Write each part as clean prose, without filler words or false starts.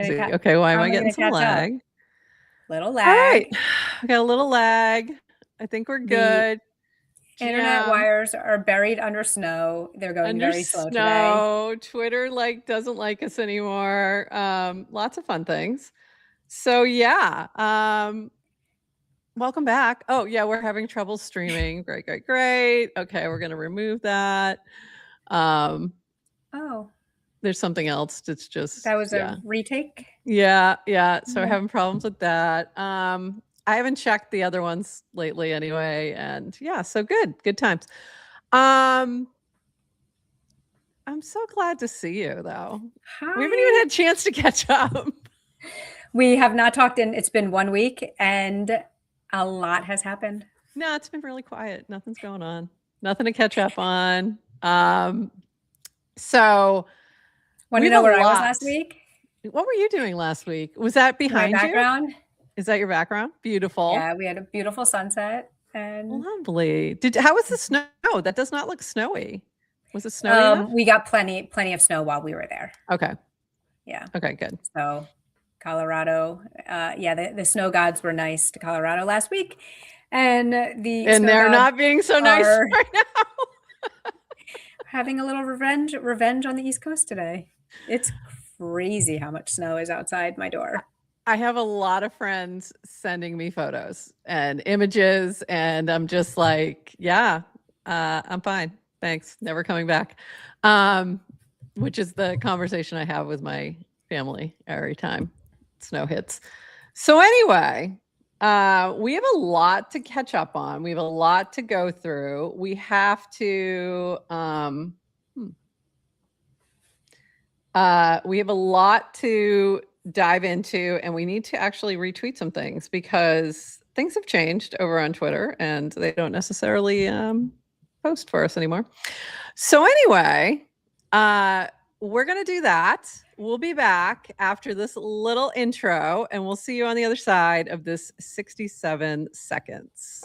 Okay, why am How I am I getting gonna some catch up? lag? Little All lag. right, I got a little lag. I think we're The good. internet GM, wires are buried under snow. They're going under very slow today. snow. Twitter doesn't like us anymore. Lots of fun things. So yeah, welcome back. Oh yeah, we're having trouble streaming. Great, great, great. Okay, we're gonna remove that. Um, Oh, there's something else that's just that was yeah. a retake. Yeah, yeah. So we're Yeah. having problems with that. I haven't checked the other ones lately anyway, and yeah, so good times. I'm so glad to see you though. We haven't even Hi. had a chance to catch up. We have not talked it's been 1 week and a lot has happened. No, it's been really quiet. Nothing's going on. Nothing to catch up on. So Want we to have know a where I was lot. last week? What were you doing last week? Was that My behind you? background? Is that your background? Beautiful. Yeah, we had a beautiful sunset and Lovely. How was the snow? That does not look snowy. Was it snowy enough? we got plenty of snow while we were there. Okay. Yeah. Okay, good. So Colorado, yeah, the snow gods were nice to Colorado last week. And they're not being so nice right now. Having a little revenge on the East Coast today. It's crazy how much snow is outside my door. I have a lot of friends sending me photos and images, and I'm just like, yeah, I'm fine. Thanks. Never coming back. Which is the conversation I have with my family every time snow hits. So anyway, we have a lot to catch up on. We have a lot to go through. We have to we have a lot to dive into, and we need to actually retweet some things because things have changed over on Twitter and they don't necessarily post for us anymore. So anyway, we're going to do that. We'll be back after this little intro, and we'll see you on the other side of this 67 seconds.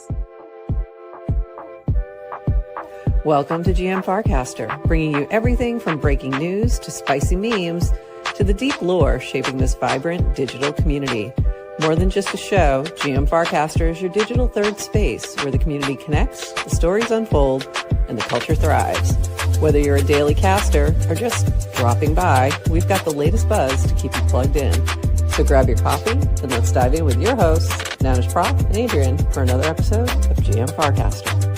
Welcome to GM Farcaster, bringing you everything from breaking news to spicy memes to the deep lore shaping this vibrant digital community. More than just a show, GM Farcaster is your digital third space where the community connects, the stories unfold, and the culture thrives. Whether you're a daily caster or just dropping by, we've got the latest buzz to keep you plugged in. So grab your coffee and let's dive in with your hosts, NounishProf and Adrienne, for another episode of GM Farcaster.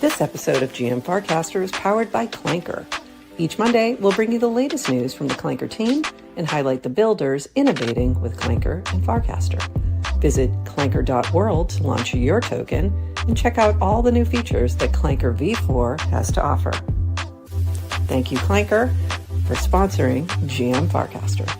This episode of GM Farcaster is powered by Clanker. Each Monday, we'll bring you the latest news from the Clanker team and highlight the builders innovating with Clanker and Farcaster. Visit clanker.world to launch your token and check out all the new features that Clanker V4 has to offer. Thank you, Clanker, for sponsoring GM Farcaster.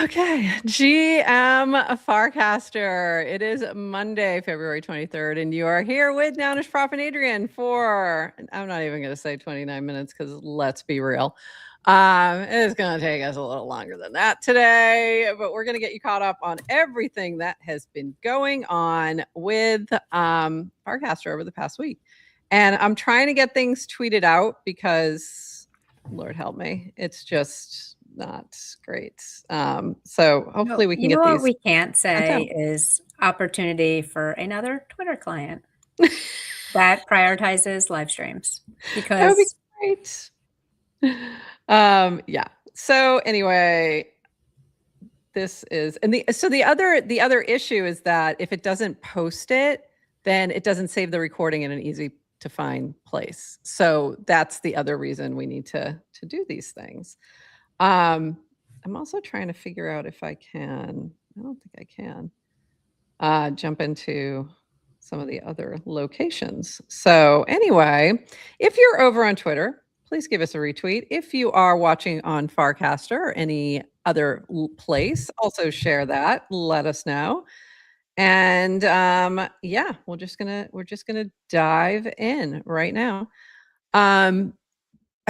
Okay, GM Farcaster. It is Monday, February 23rd, and you are here with NounishProf and Adrienne for, I'm not even going to say 29 minutes because let's be real. It's going to take us a little longer than that today, but we're going to get you caught up on everything that has been going on with Farcaster over the past week. And I'm trying to get things tweeted out because, Lord help me, it's just not great. So hopefully we can get these. What we can't say is opportunity for another Twitter client that prioritizes live streams, because that would be great. Yeah. So anyway, this is, and the other issue is that if it doesn't post it, then it doesn't save the recording in an easy to find place. So that's the other reason we need to do these things. I'm also trying to figure out if I can, I don't think I can, jump into some of the other locations. So anyway, if you're over on Twitter, please give us a retweet. If you are watching on Farcaster or any other place, also share that, let us know. And yeah, we're just gonna dive in right now. I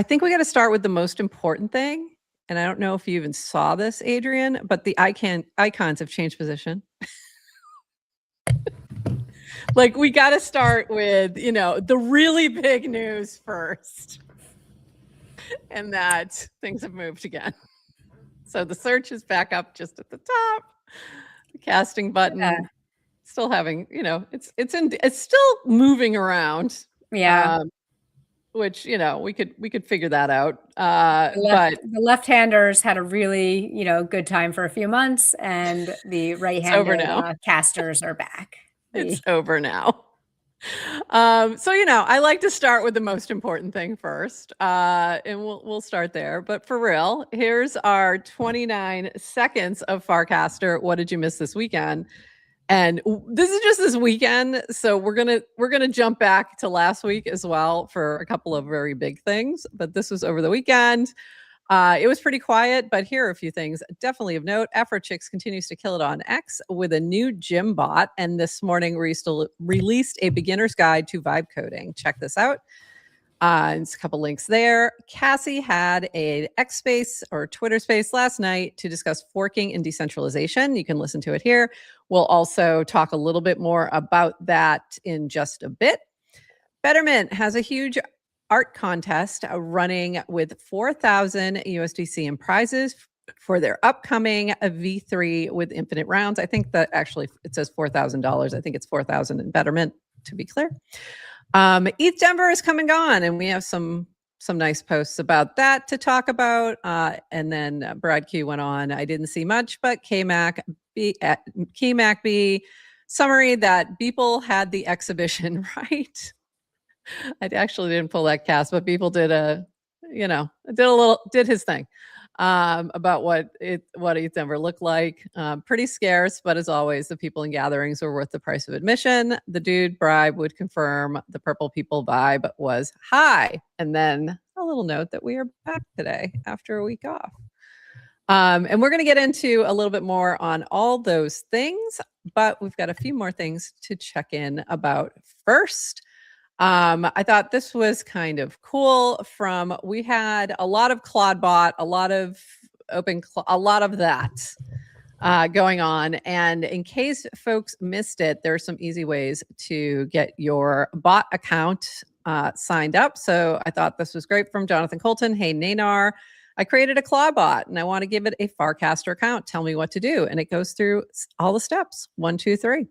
think we got to start with the most important thing, and I don't know if you even saw this, Adrienne, but the icons have changed position. Like, we got to start with, the really big news first, and that things have moved again. So the search is back up just at the top. The casting button still having, it's still moving around. Yeah. Which, we could figure that out. But the left-handers had a really, good time for a few months, and the right-handed casters are back. It's over now. So, I like to start with the most important thing first, and we'll start there. But for real, here's our 29 seconds of Farcaster. What did you miss this weekend? And this is just this weekend, so we're gonna jump back to last week as well for a couple of very big things. But this was over the weekend. It was pretty quiet, but here are a few things definitely of note. AfroChicks continues to kill it on X with a new gym bot, and this morning released a beginner's guide to vibe coding. Check this out. There's a couple links there. Cassie had a X space or Twitter space last night to discuss forking and decentralization. You can listen to it here. We'll also talk a little bit more about that in just a bit. Betterment has a huge art contest running with 4,000 USDC in prizes for their upcoming V3 with infinite rounds. I think that actually it says $4,000. I think it's 4,000 in Betterment, to be clear. ETH Denver is come and gone, and we have some nice posts about that to talk about. And then Brad Q went on. I didn't see much, but KMAC B summary that Beeple had the exhibition right. I actually didn't pull that cast, but Beeple did his thing about what ETH Denver looked like. Pretty scarce, but as always, the people in gatherings were worth the price of admission. The dude bribe would confirm the purple people vibe was high. And then a little note that we are back today after a week off. And we're going to get into a little bit more on all those things, but we've got a few more things to check in about first. I thought this was kind of cool. We had a lot of ClaudeBot, a lot of a lot of that going on. And in case folks missed it, there are some easy ways to get your bot account signed up. So I thought this was great from Jonathan Colton. Hey, Nanar, I created a ClaudeBot and I want to give it a Farcaster account. Tell me what to do. And it goes through all the steps, 1, 2, 3.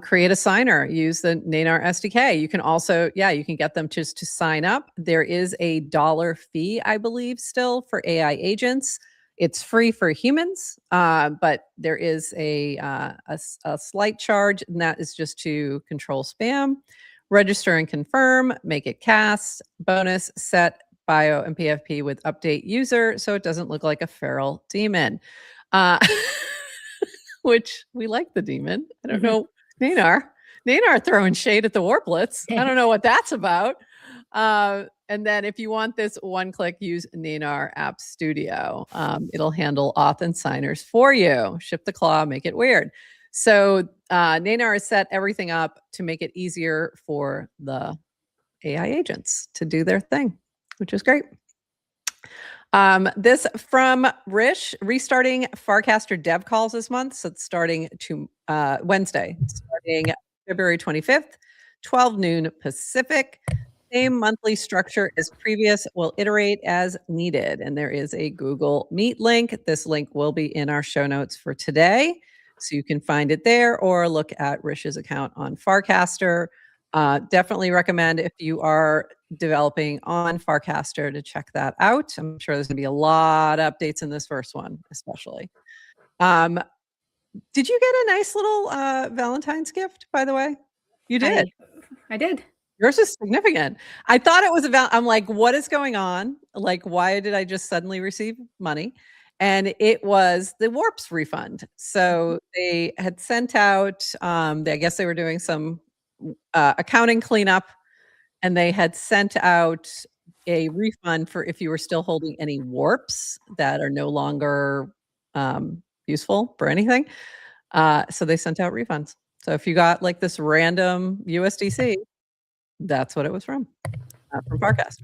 Create a signer, use the Nanar SDK. You can also, you can get them just to sign up. There is a $1 fee, I believe, still for AI agents. It's free for humans, but there is a slight charge, and that is just to control spam. Register and confirm, make it cast, bonus, set bio and PFP with update user so it doesn't look like a feral demon. Which we like the demon. I don't know. Nanar throwing shade at the Warplets. I don't know what that's about. And then if you want this one-click, use Nanar App Studio. It'll handle auth and signers for you. Ship the claw, make it weird. So Nanar has set everything up to make it easier for the AI agents to do their thing, which is great. This from Rish, restarting Farcaster dev calls this month. So it's starting to Wednesday, starting February 25th, 12 noon Pacific. Same monthly structure as previous. We'll iterate as needed. And there is a Google Meet link. This link will be in our show notes for today. So you can find it there or look at Rish's account on Farcaster. Definitely recommend if you are developing on Farcaster to check that out. I'm sure there's going to be a lot of updates in this first one, especially. Did you get a nice little Valentine's gift, by the way? You did. I did. Yours is significant. I thought it was about, I'm like, what is going on? Like, why did I just suddenly receive money? And it was the Warps refund. So they had sent out, I guess they were doing some accounting cleanup, and they had sent out a refund for if you were still holding any warps that are no longer useful for anything. So they sent out refunds. So if you got like this random USDC, that's what it was from Farcaster.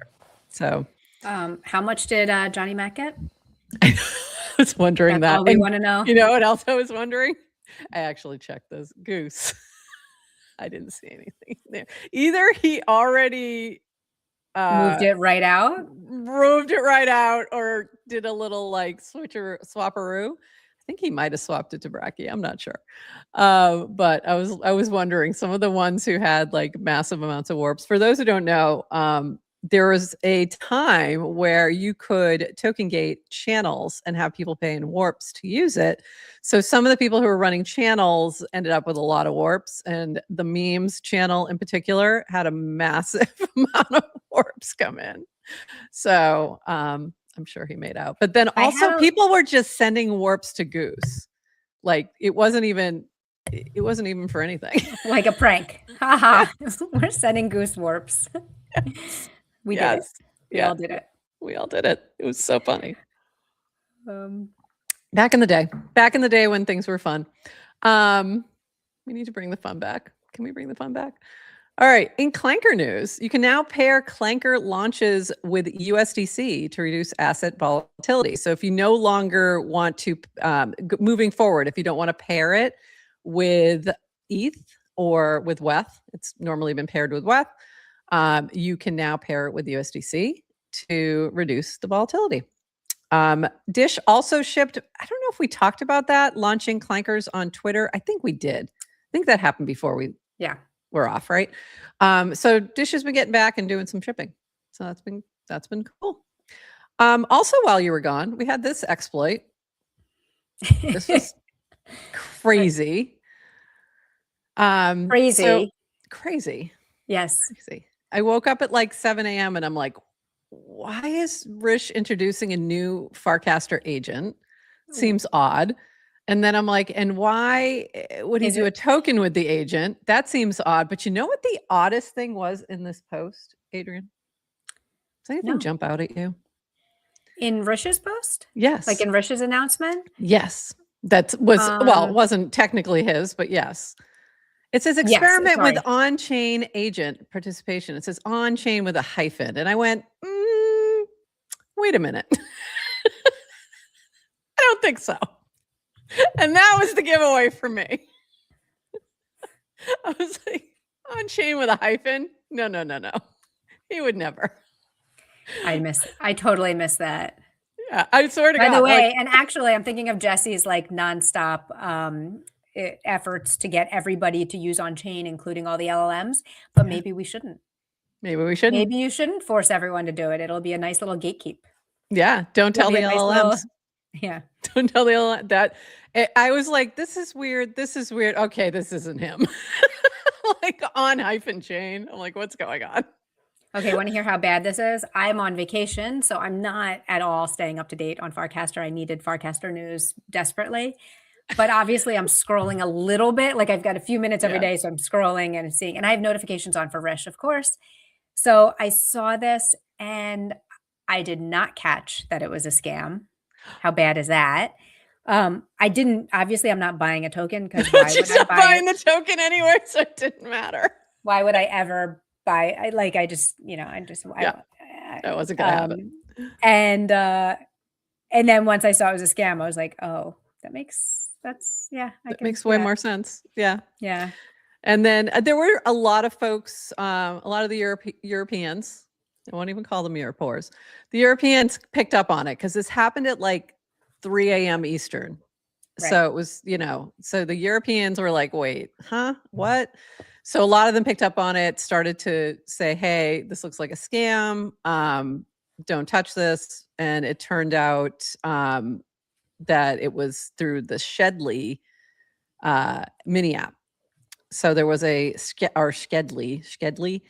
So how much did Johnny Mac get? I was wondering That's that. all we want to know. You know what else I was wondering? I actually checked those goose. I didn't see anything there. Either he already moved it right out, or did a little like swapperoo. I think he might have swapped it to Bracky. I'm not sure. But I was wondering, some of the ones who had like massive amounts of warps. For those who don't know, there was a time where you could token gate channels and have people pay in warps to use it. So some of the people who were running channels ended up with a lot of warps, and the memes channel in particular had a massive amount of warps come in. So I'm sure he made out. But then also people were just sending warps to Goose. Like it wasn't even for anything. Like a prank. Haha. We're sending Goose warps. We did it. We all did it. We all did it. It was so funny. Back in the day when things were fun. We need to bring the fun back. Can we bring the fun back? All right. In Clanker news, you can now pair Clanker launches with USDC to reduce asset volatility. So if you no longer want to, moving forward, if you don't want to pair it with ETH or with WETH, it's normally been paired with WETH, you can now pair it with USDC to reduce the volatility. Dish also shipped, I don't know if we talked about that, launching Clankers on Twitter. I think we did. I think that happened before we're off, right? So Dish has been getting back and doing some shipping. So that's been cool. Also, while you were gone, we had this exploit. This was crazy. Crazy. Yes. Crazy. I woke up at like 7 a.m. and I'm like, why is Rish introducing a new Farcaster agent? Seems odd. And then I'm like, and why would he do a token with the agent? That seems odd. But you know what the oddest thing was in this post, Adrienne? Does anything jump out at you? In Rish's post? Yes. Like in Rish's announcement? Yes. That was, well, it wasn't technically his, but yes. It says experiment with on-chain agent participation. It says on-chain with a hyphen. And I went, wait a minute. I don't think so. And that was the giveaway for me. I was like, on-chain with a hyphen? No. He would never. I totally missed that. Yeah, I swear to God. By the way, and actually I'm thinking of Jesse's like nonstop efforts to get everybody to use on-chain, including all the LLMs, but maybe we shouldn't. Maybe we shouldn't. Maybe you shouldn't force everyone to do it. It'll be a nice little gatekeep. Yeah, don't tell the LLMs. Yeah. Don't tell the LLM that. I was like, this is weird. Okay, this isn't him. Like on hyphen chain. I'm like, what's going on? Okay, want to hear how bad this is? I'm on vacation, so I'm not at all staying up to date on Farcaster. I needed Farcaster news desperately. But obviously I'm scrolling a little bit. Like I've got a few minutes every day, so I'm scrolling and seeing, and I have notifications on for Rish, of course. So I saw this and I did not catch that it was a scam. How bad is that? Obviously I'm not buying a token because why would I buy buying the token anyway, so it didn't matter. Why would I ever buy? That wasn't gonna happen. And then once I saw it was a scam, I was like, oh, that makes way more sense. Yeah. Yeah. And then there were a lot of folks, a lot of the Europeans, I won't even call them Europors. The Europeans picked up on it because this happened at like 3 a.m. Eastern. Right. So it was, so the Europeans were like, wait, what? So a lot of them picked up on it, started to say, hey, this looks like a scam. Don't touch this. And it turned out that it was through the Shedly mini app. So there was a Shedly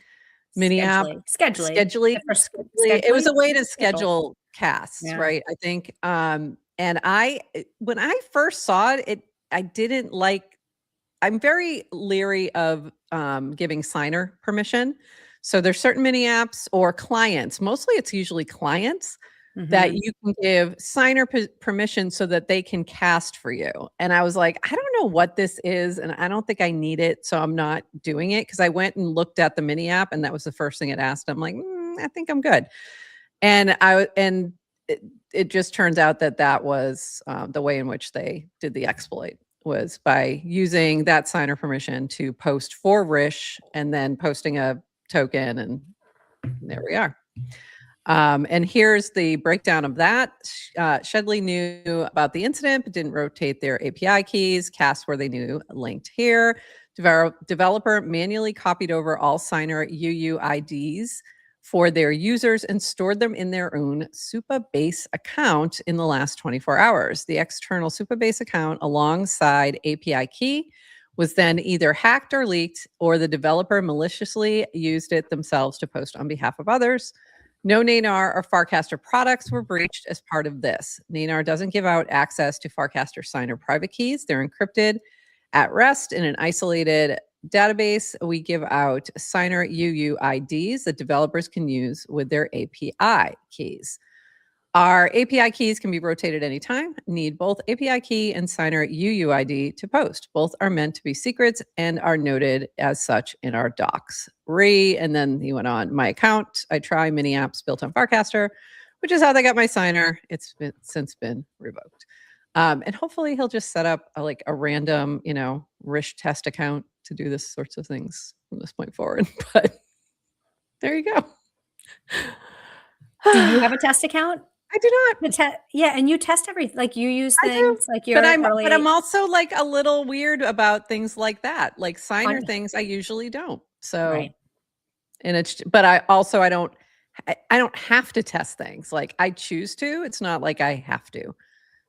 mini app. Schedly. It was a way to schedule casts, right? I think. And when I first saw it, I didn't like. I'm very leery of giving signer permission. So there's certain mini apps or clients. Mostly, it's usually clients that you can give signer permission so that they can cast for you. And I was like, I don't know what this is, and I don't think I need it, so I'm not doing it. Because I went and looked at the mini app, and that was the first thing it asked. I'm like, I think I'm good. And it just turns out that that was the way in which they did the exploit, was by using that signer permission to post for Rish and then posting a token, and there we are. And here's the breakdown of that. Shedley knew about the incident, but didn't rotate their API keys. Cast where they knew, linked here. Developer manually copied over all signer UUIDs for their users and stored them in their own Supabase account in the last 24 hours. The external Supabase account alongside API key was then either hacked or leaked, or the developer maliciously used it themselves to post on behalf of others. No Nanar or Farcaster products were breached as part of this. Nanar doesn't give out access to Farcaster signer private keys. They're encrypted at rest in an isolated database. We give out signer UUIDs that developers can use with their API keys. Our API keys can be rotated anytime. Need both API key and signer UUID to post. Both are meant to be secrets and are noted as such in our docs. And then he went on, my account, I try mini apps built on Farcaster, which is how they got my signer. It's since been revoked. And hopefully he'll just set up a random, Rish test account to do this sorts of things from this point forward. But there you go. Do you have a test account? I do not. Yeah, and you test everything. Like you use things like you're but I'm also like a little weird about things like that. Like signer things I usually don't. So right. And but I don't have to test things. Like I choose to. It's not like I have to.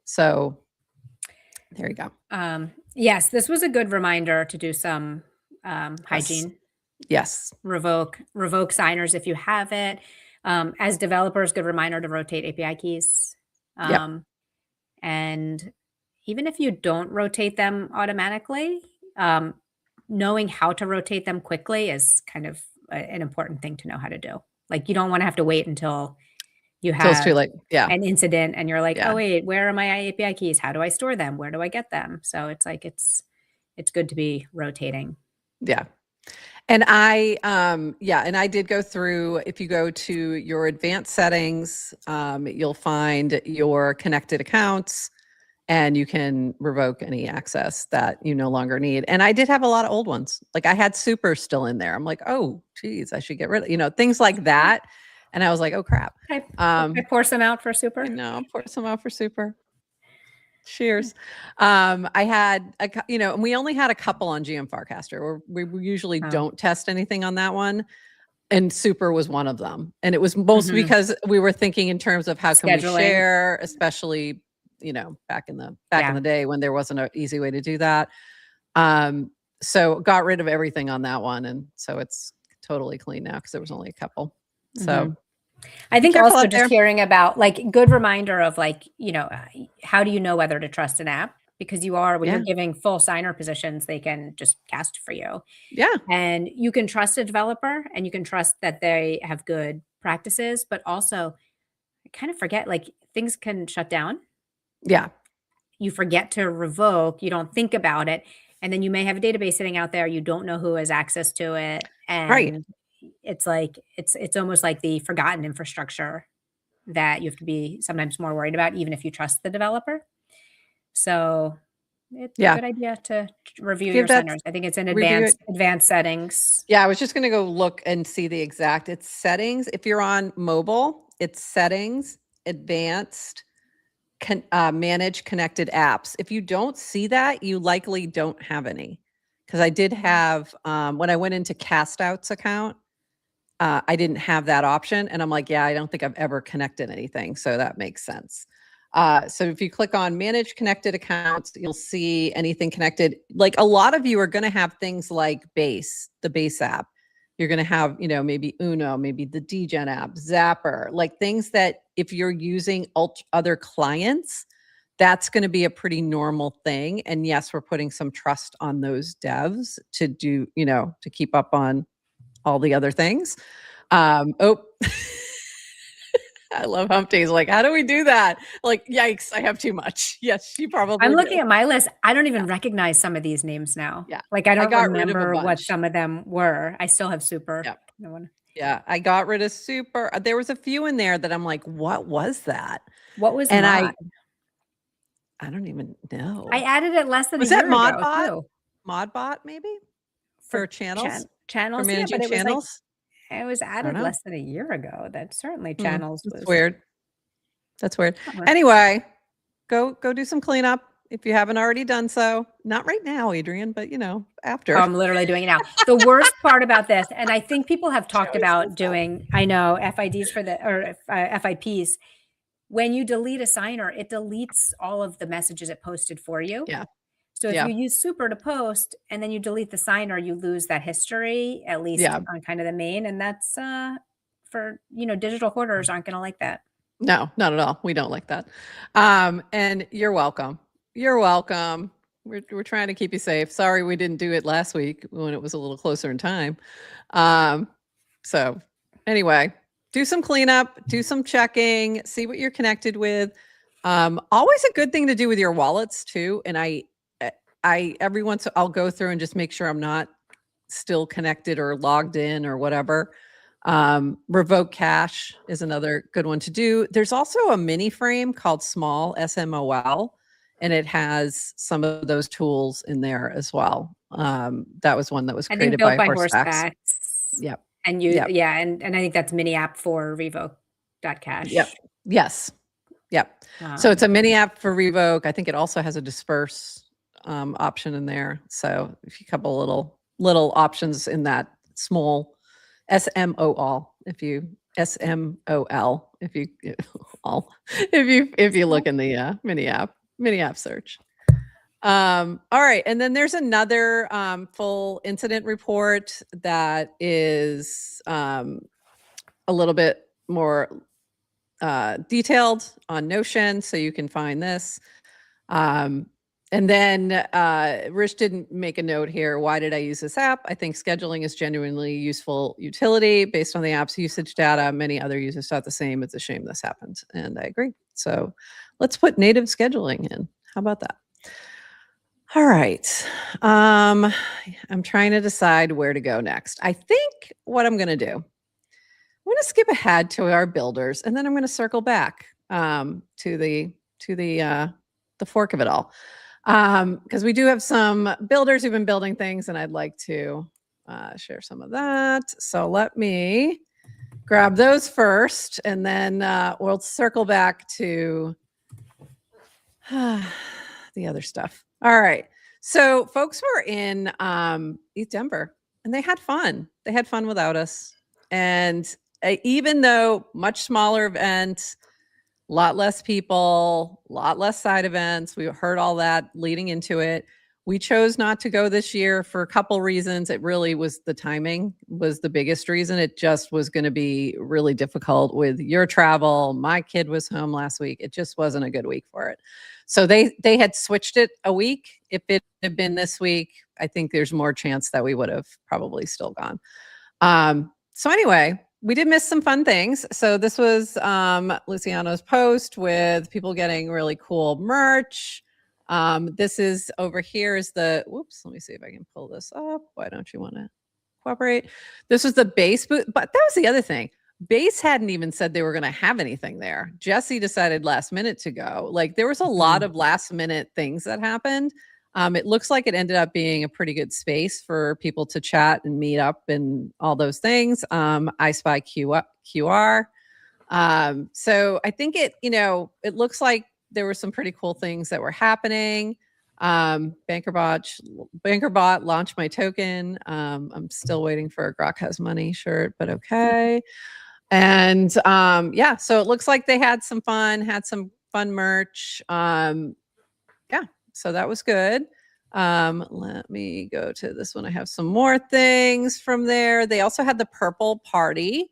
So there you go. Yes, this was a good reminder to do some hygiene. Yes. Revoke signers if you have it. As developers, good reminder to rotate API keys. And even if you don't rotate them automatically, knowing how to rotate them quickly is kind of an important thing to know how to do. Like you don't want to have to wait until you have it's too late. Yeah. an incident and you're like, oh wait, where are my API keys? How do I store them? Where do I get them? So it's like it's good to be rotating. Yeah. And I did go through, if you go to your advanced settings, you'll find your connected accounts and you can revoke any access that you no longer need. And I did have a lot of old ones. Like I had Super still in there. I'm like, oh, geez, I should get rid of, things like that. And I was like, oh crap. I pour some out for Super. No, pour some out for Super. Cheers. I had, and we only had a couple on GM Farcaster. We usually don't test anything on that one. And Super was one of them. And it was mostly because we were thinking in terms of how can we share, especially, back in the day when there wasn't an easy way to do that. So got rid of everything on that one. And so it's totally clean now because there was only a couple. So I think also just hearing about good reminder of how do you know whether to trust an app? Because when you're giving full signer positions, they can just cast for you. Yeah. And you can trust a developer and you can trust that they have good practices, but also I kind of forget things can shut down. Yeah. You forget to revoke, you don't think about it. And then you may have a database sitting out there. You don't know who has access to it. And it's like it's almost like the forgotten infrastructure that you have to be sometimes more worried about, even if you trust the developer. So it's a good idea to review your signers. I think it's in advanced settings. Yeah, I was just going to go look and see the exact. It's settings. If you're on mobile, it's settings, advanced, manage connected apps. If you don't see that, you likely don't have any. Because I did have, when I went into Castout's account, I didn't have that option. And I'm like, I don't think I've ever connected anything. So that makes sense. So if you click on manage connected accounts, you'll see anything connected. Like a lot of you are going to have things like Base, the Base app. You're going to have, maybe Uno, maybe the DGen app, Zapper, like things that if you're using other clients, that's going to be a pretty normal thing. And yes, we're putting some trust on those devs to do, to keep up on all the other things. I love Humpty's like, how do we do that? Like, yikes, I have too much. Yes, she probably I'm looking at my list. I don't even recognize some of these names now. Yeah. Like I don't remember what some of them were. I still have Super. Yeah. Yeah, I got rid of super. There was a few in there that I'm like, what was that? What was And Mod? I don't even know. I added it less than a Was that year ago Modbot? too. Modbot maybe for For channels, for channels, yeah, but managing it was like channels. it was I don't added know. less than a year ago. That certainly Hmm, channels that's was weird. That's weird. somewhere. Anyway, go do some cleanup if you haven't already done so. Not right now, Adrienne, but Oh, after. I'm literally doing it now. The worst part about this, and I think people have She talked always about says that. doing, I know, FIDs for the, or FIPs. When you delete a signer, it deletes all of the messages it posted for you. Yeah. So if Yeah. you use Super to post and then you delete the signer, you lose that history, at least Yeah. on kind of the main. And that's for, digital hoarders aren't going to like that. No, not at all. We don't like that. And you're welcome. You're welcome. We're trying to keep you safe. Sorry we didn't do it last week when it was a little closer in time. So anyway, do some cleanup, do some checking, see what you're connected with. Always a good thing to do with your wallets too. And I every once I'll go through and just make sure I'm not still connected or logged in or whatever. Revoke cache is another good one to do. There's also a mini frame called Small SMOL, and it has some of those tools in there as well. That was one that was I think created built by by Horsebacks. Horsebacks. Yep. And Yep. and I think that's mini app for revoke.cache. Yep. Yes. Yep. So it's a mini app for Revoke. I think it also has a disperse option in there. So if you couple little options in that small SMOL, if you SMOL, if you all if you look in the mini app search. All right, and then there's another full incident report that is a little bit more detailed on Notion, so you can find this. And then Rich didn't make a note here. Why did I use this app? I think scheduling is genuinely useful utility based on the app's usage data. Many other users thought the same. It's a shame this happened. And I agree. So let's put native scheduling in. How about that? All right. I'm trying to decide where to go next. I think what I'm going to do, I'm going to skip ahead to our builders, and then I'm going to circle back to the fork of it all. Because we do have some builders who've been building things, and I'd like to share some of that. So let me grab those first, and then we'll circle back to the other stuff. All right. So folks were in East Denver, and they had fun. They had fun without us. And even though much smaller event, a lot less people, a lot less side events. We heard all that leading into it. We chose not to go this year for a couple reasons. It really was the timing was the biggest reason. It just was going to be really difficult with your travel. My kid was home last week. It just wasn't a good week for it. So they had switched it a week. If it had been this week, I think there's more chance that we would have probably still gone. So anyway, we did miss some fun things. So this was Luciano's post with people getting really cool merch. This is over here is the, whoops, let me see if I can pull this up. Why don't you want to cooperate? This was the base booth, but that was the other thing. Base hadn't even said they were going to have anything there. Jesse decided last minute to go. Like there was a lot of last minute things that happened. It looks like it ended up being a pretty good space for people to chat and meet up and all those things. I spy QR. So I think it looks like there were some pretty cool things that were happening. BankerBot launched my token. I'm still waiting for a Grok has money shirt, but okay. And yeah, so it looks like they had some fun merch. Yeah, so that was good. Let me go to this one. I have some more things from there. They also had the purple party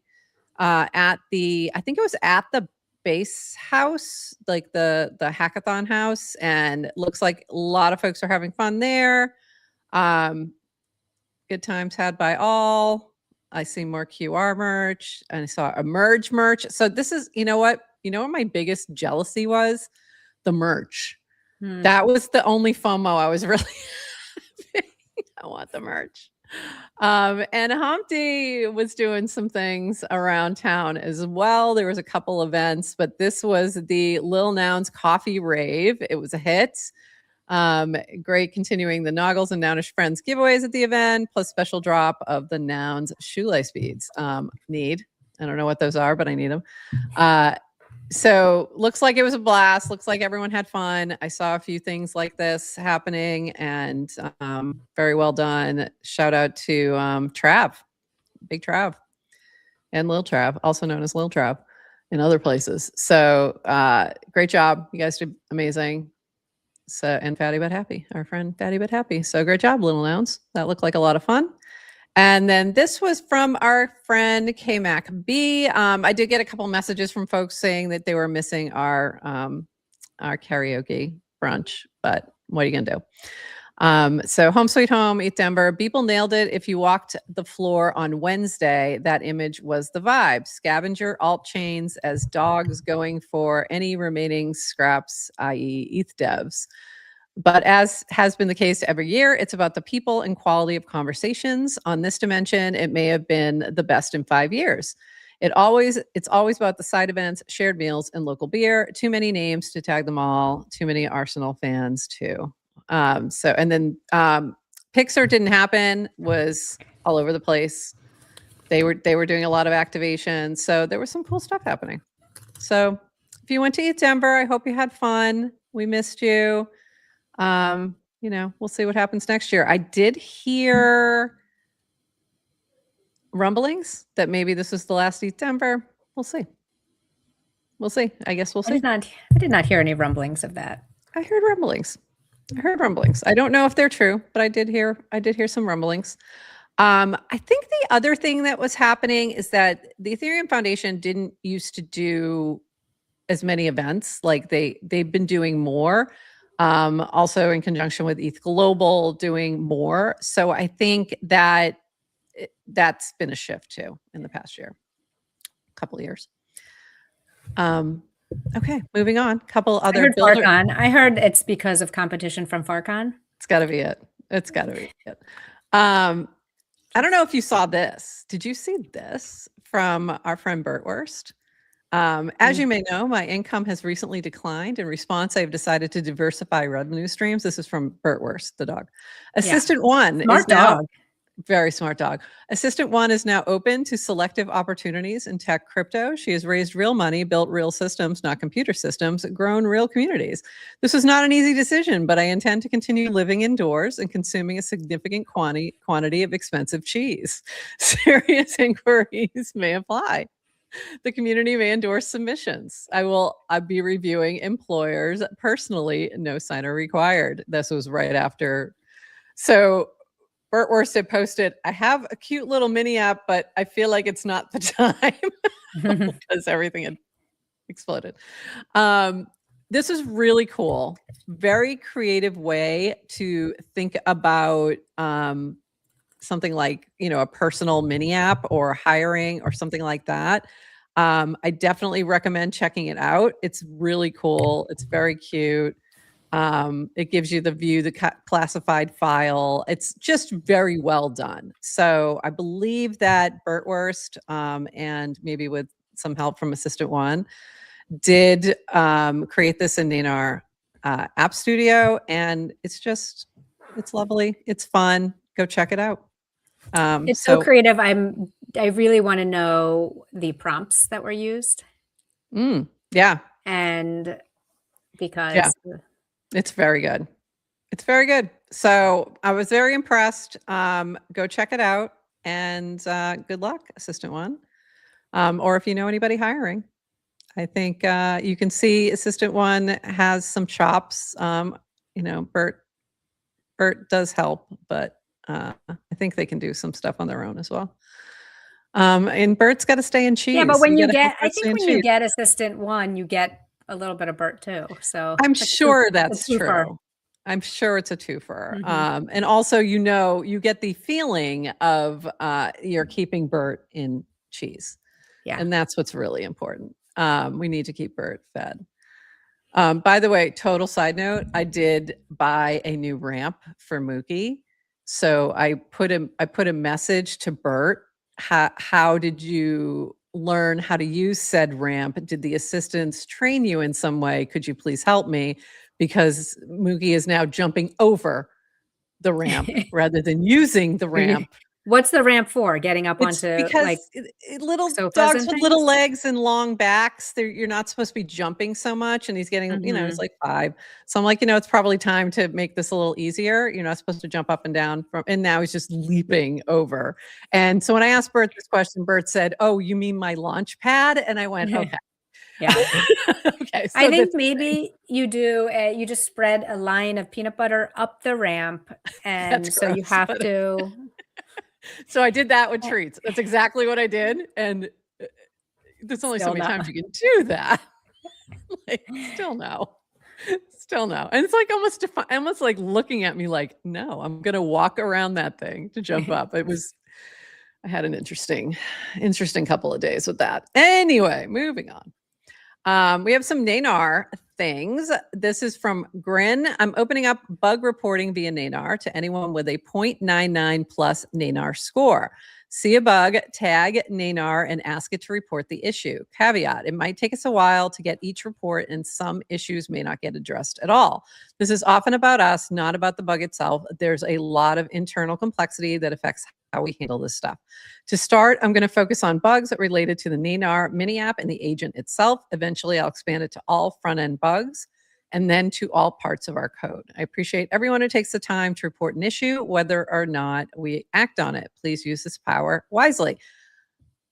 at the, I think it was at the base house, like the hackathon house, and it looks like a lot of folks are having fun there. Good times had by all. I see more QR merch, and I saw Emerge merch. So this is, you know what my biggest jealousy was? The merch. That was the only FOMO I was really I want the merch. And Humpty was doing some things around town as well. There was a couple events, but this was the Lil Nouns Coffee Rave. It was a hit. Great continuing the Noggles and Nounish Friends giveaways at the event, plus special drop of the Nouns shoelace beads. Need. I don't know what those are, but I need them. So looks like it was a blast. Looks like everyone had fun. I saw a few things like this happening, and very well done. Shout out to Trav, Big Trav, and Lil Trav, also known as Lil Trav in other places. So great job. You guys did amazing. So, and Fatty But Happy, our friend Fatty But Happy. So great job, Little Nouns. That looked like a lot of fun. And then this was from our friend K-Mac B. I did get a couple messages from folks saying that they were missing our karaoke brunch, but what are you gonna do? So Home Sweet Home, Eat Denver. People nailed it. If you walked the floor on Wednesday, that image was the vibe. Scavenger alt chains as dogs going for any remaining scraps, i.e. ETH devs. But as has been the case every year, it's about the people and quality of conversations. On this dimension, it may have been the best in 5 years. It's always about the side events, shared meals, and local beer. Too many names to tag them all. Too many Arsenal fans too. And then Pixar didn't happen. Was all over the place. They were doing a lot of activations, so there was some cool stuff happening. So if you went to Eat Denver, I hope you had fun. We missed you. We'll see what happens next year. I did hear rumblings that maybe this is the last Eat Denver. We'll see. I guess we'll see. I did not hear any rumblings of that. I heard rumblings. I don't know if they're true, but I did hear some rumblings. I think the other thing that was happening is that the Ethereum Foundation didn't used to do as many events. Like they've been doing more. Also in conjunction with ETH Global doing more. So I think that that's been a shift too in the past couple of years. Okay, moving on. Couple other Farcon. I heard it's because of competition from Farcon. It's got to be it. I don't know if you saw this. Did you see this from our friend Bert Wurst? As you may know, my income has recently declined. In response, I have decided to diversify revenue streams. This is from Bert Wurst, the dog. Assistant One is now very smart dog. Assistant One is now open to selective opportunities in tech crypto. She has raised real money, built real systems, not computer systems, grown real communities. This was not an easy decision, but I intend to continue living indoors and consuming a significant quantity of expensive cheese. Serious inquiries may apply. The community may endorse submissions. I'll be reviewing employers personally. No signer required. This was right after. So Bert Wurst had posted, I have a cute little mini app, but I feel like it's not the time because everything had exploded. This is really cool. Very creative way to think about something like, a personal mini app or hiring or something like that. I definitely recommend checking it out. It's really cool. It's very cute. It gives you the view, the classified file. It's just very well done. So I believe that Bert Wurst, and maybe with some help from Assistant One, did create this in our app studio, and it's lovely. It's fun. Go check it out. It's so creative. I really want to know the prompts that were used. Yeah. And because it's very good. So I was very impressed. Go check it out, and good luck, Assistant One. Or if you know anybody hiring, I think you can see Assistant One has some chops. Bert does help, but I think they can do some stuff on their own as well. And Bert's got to stay in cheese. Yeah, but when you get Assistant One, you get a little bit of Bert too. So I'm sure that's true. I'm sure it's a twofer. And also, you get the feeling of you're keeping Bert in cheese. Yeah. And that's what's really important. We need to keep Bert fed. By the way, total side note, I did buy a new ramp for Mookie. So I put a message to Bert. How did you learn how to use said ramp? Did the assistants train you in some way? Could you please help me? Because Mookie is now jumping over the ramp rather than using the ramp. What's the ramp for? Getting up It's onto because like little sofas dogs and with things? little legs and long backs, you're not supposed to be jumping so much. And he's getting, he's like 5. So I'm like, it's probably time to make this a little easier. You're not supposed to jump up and down and now he's just leaping over. And so when I asked Bert this question, Bert said, "Oh, you mean my launch pad?" And I went, "Okay." Yeah. Okay. So I think maybe you just spread a line of peanut butter up the ramp. And so you gross, have to. So I did that with treats. That's exactly what I did. And there's only so Still many no. times you can do that. Like, still no. Still no. And it's like almost like looking at me like, no, I'm going to walk around that thing to jump up. I had an interesting couple of days with that. Anyway, moving on. We have some NANAR things. This is from Grin. I'm opening up bug reporting via NANAR to anyone with a 0.99 plus NANAR score. See a bug, tag NANAR, and ask it to report the issue. Caveat, it might take us a while to get each report, and some issues may not get addressed at all. This is often about us, not about the bug itself. There's a lot of internal complexity that affects how we handle this stuff. To start, I'm going to focus on bugs related to the NANAR mini app and the agent itself. Eventually, I'll expand it to all front-end bugs and then to all parts of our code. I appreciate everyone who takes the time to report an issue, whether or not we act on it. Please use this power wisely.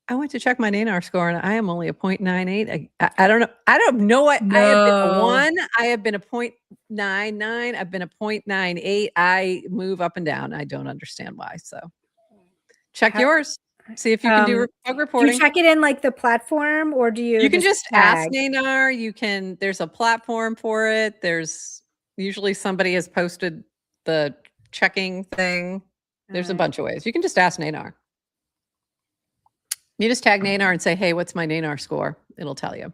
I went to check my NANAR score and I am only a 0.98. I don't know. I don't know what I have been a 1. I have been a 0.99. I've been a 0.98. I move up and down. I don't understand why. So check yours. See if you can do bug reporting. Do you check it in like the platform, or do you can just ask tag? NANAR. There's a platform for it. There's usually somebody has posted the checking thing. There's a bunch of ways. You can just ask NANAR. You just tag NANAR and say, "Hey, what's my NANAR score?" It'll tell you.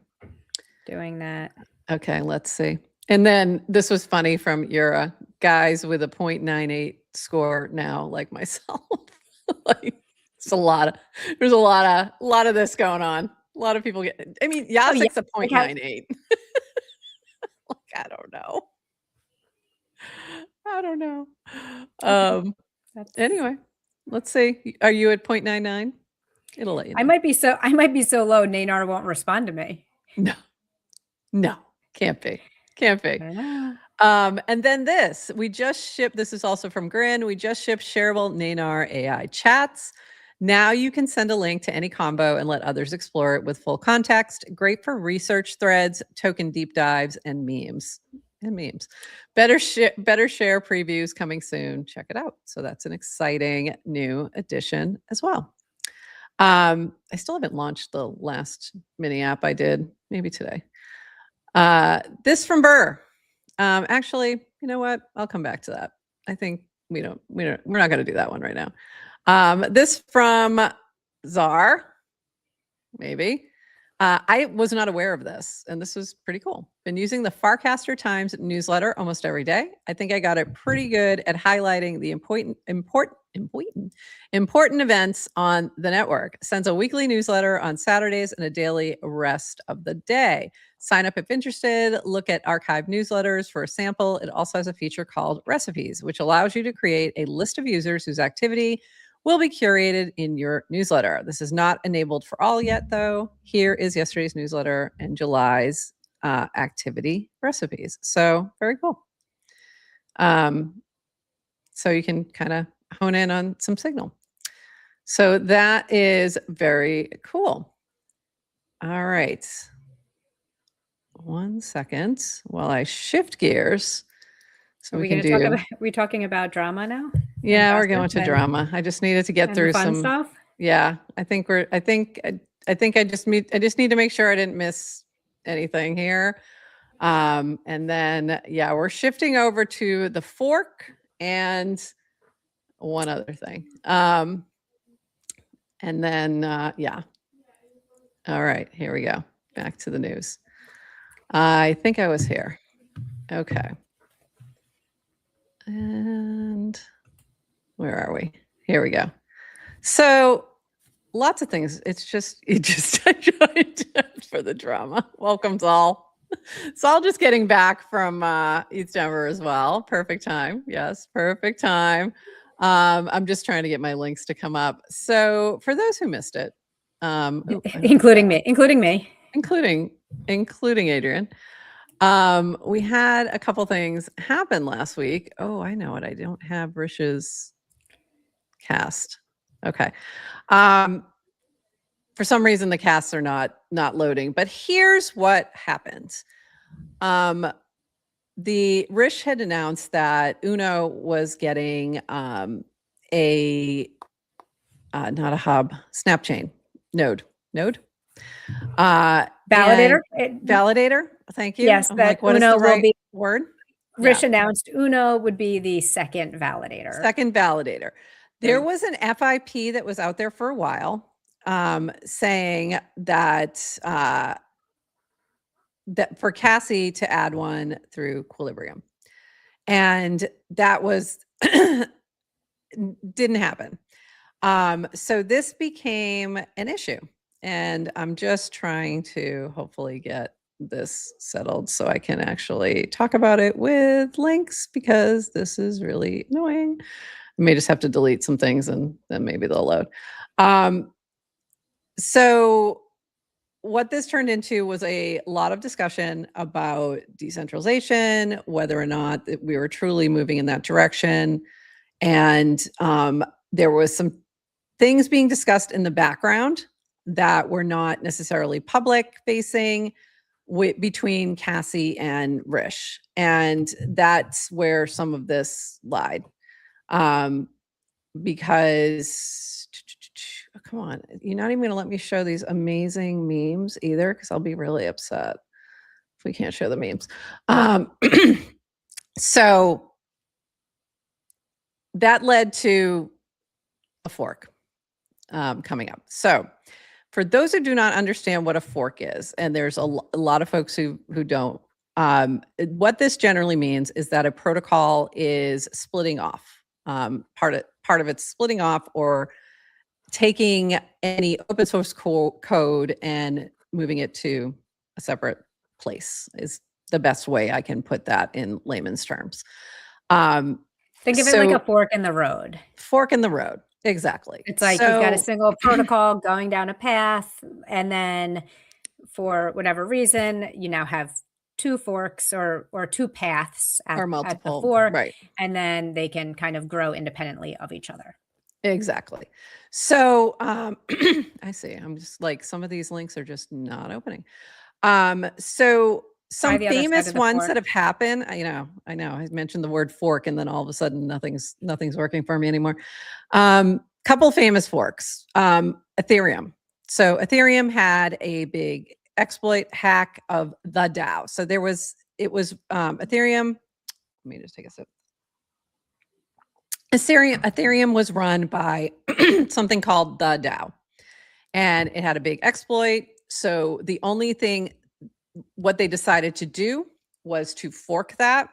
Doing that. Okay, let's see. And then this was funny from Yura. Guys with a 0.98 score now, like myself. Like, it's there's a lot of this going on. A lot of people Yasek's a 0.98. Like, I don't know. Anyway, let's see. Are you at 0.99? It'll let you know. I might be so low, NANAR won't respond to me. No, can't be. And then we just shipped, this is also from Grin. We just shipped shareable NANAR AI chats. Now you can send a link to any combo and let others explore it with full context. Great for research threads, token deep dives, and memes. Better share previews coming soon. Check it out. So that's an exciting new addition as well. I still haven't launched the last mini app I did, maybe today. This from Burr. Actually, you know what? I'll come back to that. I think we're not going to do that one right now. This from Czar, maybe. I was not aware of this, and this was pretty cool. Been using the Farcaster Times newsletter almost every day. I think I got it pretty good at highlighting the important events on the network. Sends a weekly newsletter on Saturdays and a daily rest of the day. Sign up if interested. Look at archived newsletters for a sample. It also has a feature called Recipes, which allows you to create a list of users whose activity will be curated in your newsletter. This is not enabled for all yet, though. Here is yesterday's newsletter and July's activity recipes. So very cool. So you can kind of hone in on some signal. So that is very cool. All right. 1 second while I shift gears. So are we talking about drama now? Yeah, we're going to drama. I just needed to get through fun some stuff. Yeah, I just need to make sure I didn't miss anything here. And then we're shifting over to the fork and one other thing. And then all right, here we go. Back to the news. I think I was here. Okay. And Where are we? Here we go. So lots of things. It just I joined for the drama. Welcome, Saul. Saul just getting back from East Denver as well. Perfect time. Yes, perfect time. I'm just trying to get my links to come up. So for those who missed it, including me, including Adrienne. We had a couple things happen last week. Oh, I know it. I don't have Rish's cast. Okay. For some reason, the casts are not loading. But here's what happened. The Rish had announced that Uno was getting not a hub, snap chain node. validator. Validator. Thank you. Yes, I'm that like, what is Uno the right will be. word? Rish announced Uno would be the second validator. There was an FIP that was out there for a while saying that that for Cassie to add one through Equilibrium. And that was didn't happen. So this became an issue. And I'm just trying to hopefully get this settled so I can actually talk about it with links, because this is really annoying. I may just have to delete some things and then maybe they'll load. So what this turned into was a lot of discussion about decentralization, whether or not we were truly moving in that direction. And there was some things being discussed in the background that were not necessarily public facing between Cassie and Rish. And that's where some of this lied. Because, oh, come on, you're not even going to let me show these amazing memes either, because I'll be really upset if we can't show the memes. So that led to a fork coming up. So for those who do not understand what a fork is, and there's a lot of folks who don't, what this generally means is that a protocol is splitting off. Part of it's splitting off or taking any open source code and moving it to a separate place is the best way I can put that in layman's terms. Think of it like a fork in the road. Fork in the road. Exactly. It's like you've got a single protocol going down a path, and then for whatever reason, you now have two forks or two paths at the fork, right? And then they can kind of grow independently of each other. Exactly. So I see. I'm just like, some of these links are just not opening. So some famous ones that have happened, I know. I mentioned the word fork, and then all of a sudden nothing's working for me anymore. Couple famous forks. Ethereum. So Ethereum had a big exploit hack of the DAO. So it was Ethereum. Let me just take a sip. Ethereum was run by something called the DAO, and it had a big exploit. So the only thing, what they decided to do was to fork that.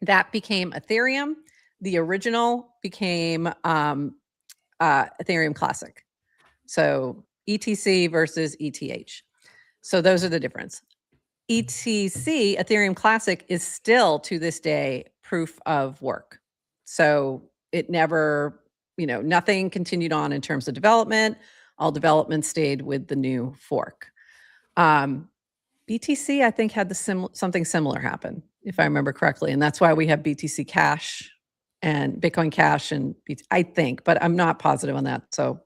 That became Ethereum. The original became Ethereum Classic. So ETC versus ETH. So those are the difference. ETC, Ethereum Classic, is still to this day proof of work. So it never, nothing continued on in terms of development. All development stayed with the new fork. BTC, I think, had something similar happen, if I remember correctly. And that's why we have BTC Cash and Bitcoin Cash, and I think, but I'm not positive on that. So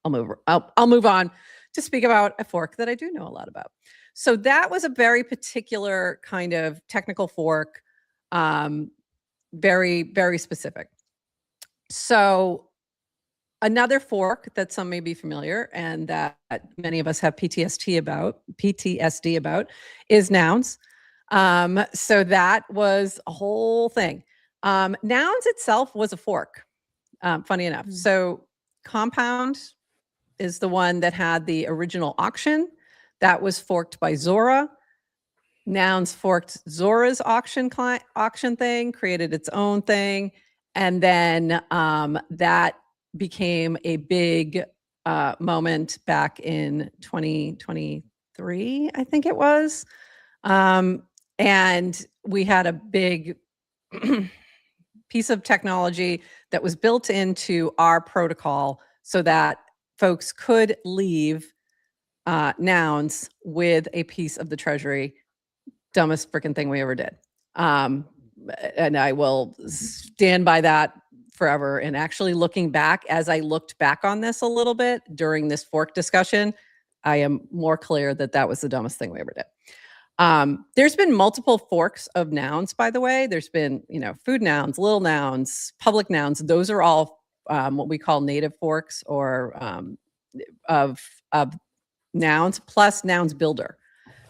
I'll move on to speak about a fork that I do know a lot about. So that was a very particular kind of technical fork, very, very specific. So another fork that some may be familiar and that many of us have PTSD about is Nouns. So that was a whole thing. Nouns itself was a fork, funny enough. Mm-hmm. So Compound is the one that had the original auction. That was forked by Zora. Nouns forked Zora's auction thing, created its own thing. And then that became a big moment back in 2023, I think it was. And we had a big piece of technology that was built into our protocol so that folks could leave nouns with a piece of the treasury. Dumbest freaking thing we ever did. And I will stand by that forever. And actually looking back, as I looked back on this a little bit during this fork discussion, I am more clear that that was the dumbest thing we ever did. There's been multiple forks of nouns, by the way. There's been, food nouns, little nouns, public nouns. Those are all what we call native forks or of nouns, plus Nouns Builder.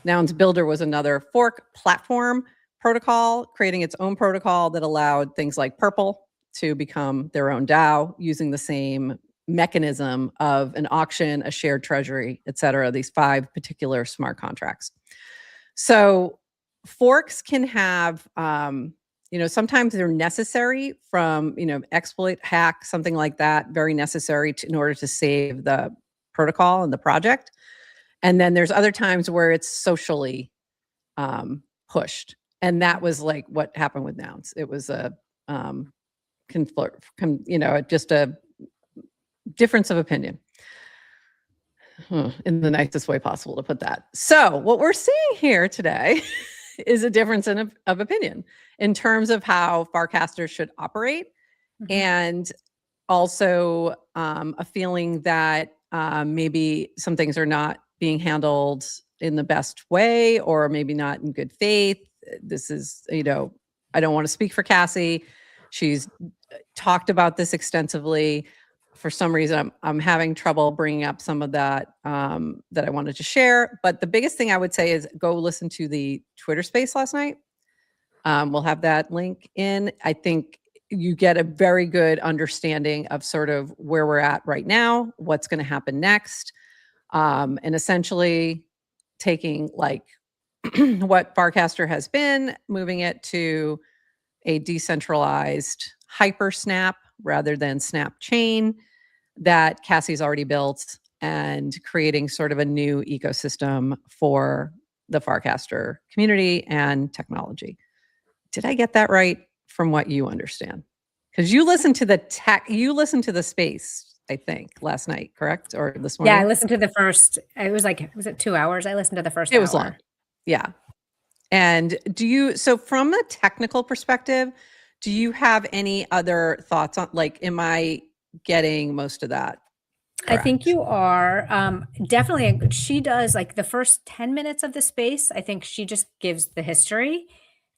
Nouns Builder was another fork platform protocol, creating its own protocol that allowed things like Purple to become their own DAO using the same mechanism of an auction, a shared treasury, et cetera, these 5 particular smart contracts. So forks can have, sometimes they're necessary from, exploit, hack, something like that, very necessary in order to save the protocol and the project. And then there's other times where it's socially pushed. And that was like what happened with nouns. It was a, just a difference of opinion. In the nicest way possible to put that. So what we're seeing here today is a difference of opinion in terms of how Farcasters should operate, and also a feeling that maybe some things are not being handled in the best way, or maybe not in good faith. This is, I don't want to speak for Cassie. She's talked about this extensively. For some reason, I'm having trouble bringing up some of that that I wanted to share. But the biggest thing I would say is go listen to the Twitter space last night. We'll have that link in. I think you get a very good understanding of sort of where we're at right now, what's going to happen next, and essentially taking like what Farcaster has been, moving it to a decentralized hyper snap rather than snap chain that Cassie's already built, and creating sort of a new ecosystem for the Farcaster community and technology. Did I get that right from what you understand? Because you listened to the space, I think, last night, correct? Or this morning? Yeah, I listened to the first, was it 2 hours? I listened to the first hour. It was long. Yeah. And so from a technical perspective, do you have any other thoughts on, like, am I getting most of that correct? I think you are. Definitely. She does like the first 10 minutes of the space. I think she just gives the history,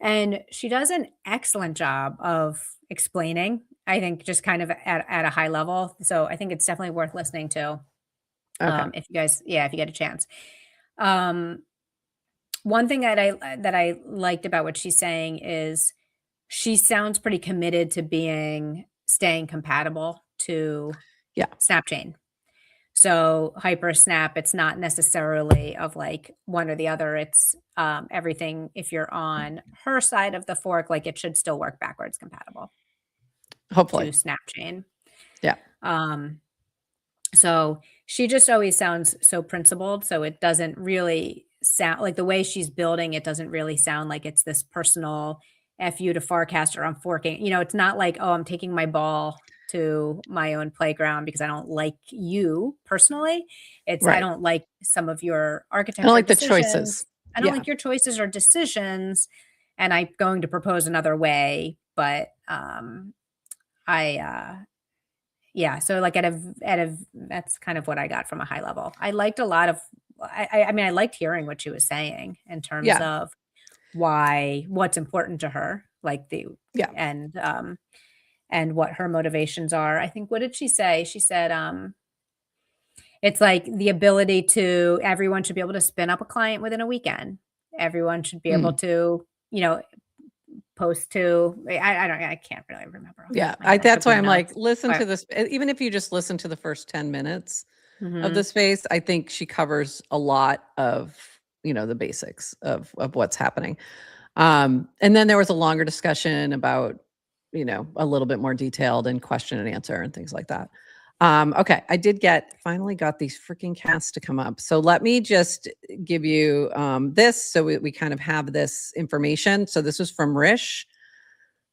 and she does an excellent job of explaining, I think, just kind of at a high level. So I think it's definitely worth listening to. Okay. If you get a chance. One thing that I liked about what she's saying is she sounds pretty committed to staying compatible to Snapchain. So hyper snap, it's not necessarily of like one or the other. It's everything. If you're on her side of the fork, like it should still work backwards compatible. Hopefully. To Snapchain. Yeah. So she just always sounds so principled. So it doesn't really sound like the way she's building. It doesn't really sound like it's this personal F you to Farcaster. I'm forking. It's not like, oh, I'm taking my ball to my own playground because I don't like you personally. It's right. I don't like some of your architecture. I don't like decisions. the choices. I don't like your choices or decisions, and I'm going to propose another way. But so like at a that's kind of what I got from a high level. I liked a lot of. I mean, I liked hearing what she was saying in terms of what's important to her, like and what her motivations are. I think, what did she say? She said, it's like the ability to, everyone should be able to spin up a client within a weekend. Everyone should be able to, post to, I can't really remember. Yeah. That's why I'm like, listen to this. Even if you just listen to the first 10 minutes of the space, I think she covers a lot of, the basics of what's happening. And then there was a longer discussion about a little bit more detailed and question and answer and things like that. Okay, I finally got these freaking casts to come up. So let me just give you this so we kind of have this information. So this was from Rish.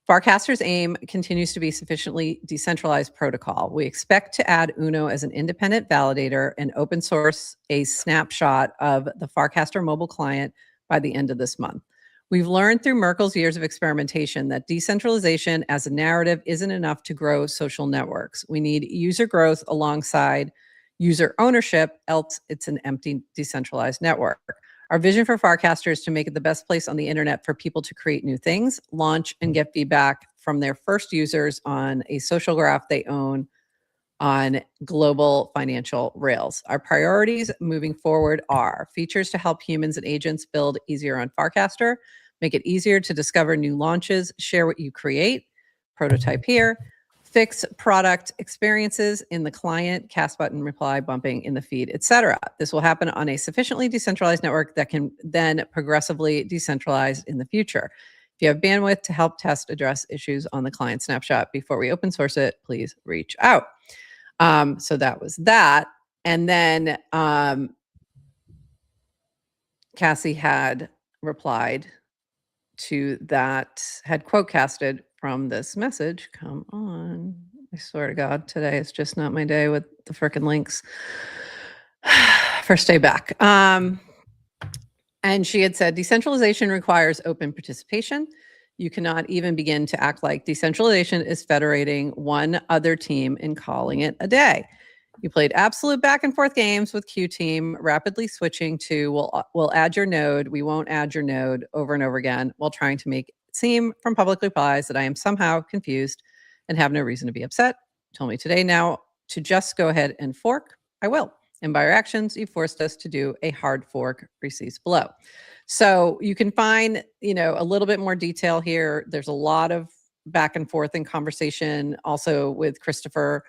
Farcaster's aim continues to be sufficiently decentralized protocol. We expect to add UNO as an independent validator and open source a snapshot of the Farcaster mobile client by the end of this month. We've learned through Merkel's years of experimentation that decentralization as a narrative isn't enough to grow social networks. We need user growth alongside user ownership, else it's an empty decentralized network. Our vision for Farcaster is to make it the best place on the internet for people to create new things, launch, and get feedback from their first users on a social graph they own on global financial rails. Our priorities moving forward are features to help humans and agents build easier on Farcaster, make it easier to discover new launches, share what you create, prototype here, fix product experiences in the client, cast button, reply, bumping in the feed, etc. This will happen on a sufficiently decentralized network that can then progressively decentralize in the future. If you have bandwidth to help test, address issues on the client snapshot before we open source it, please reach out. So that was that. And then Cassie had replied to that, had quote casted from this message. Come on. I swear to God, today is just not my day with the frickin' links. First day back. And she had said, decentralization requires open participation. You cannot even begin to act like decentralization is federating one other team and calling it a day. You played absolute back and forth games with Q team, rapidly switching to we'll add your node, we won't add your node over and over again while trying to make it seem from public replies that I am somehow confused and have no reason to be upset. You told me today now to just go ahead and fork. I will. And by your actions, you forced us to do a hard fork, receipts below. So you can find, a little bit more detail here. There's a lot of back and forth and conversation also with Christopher.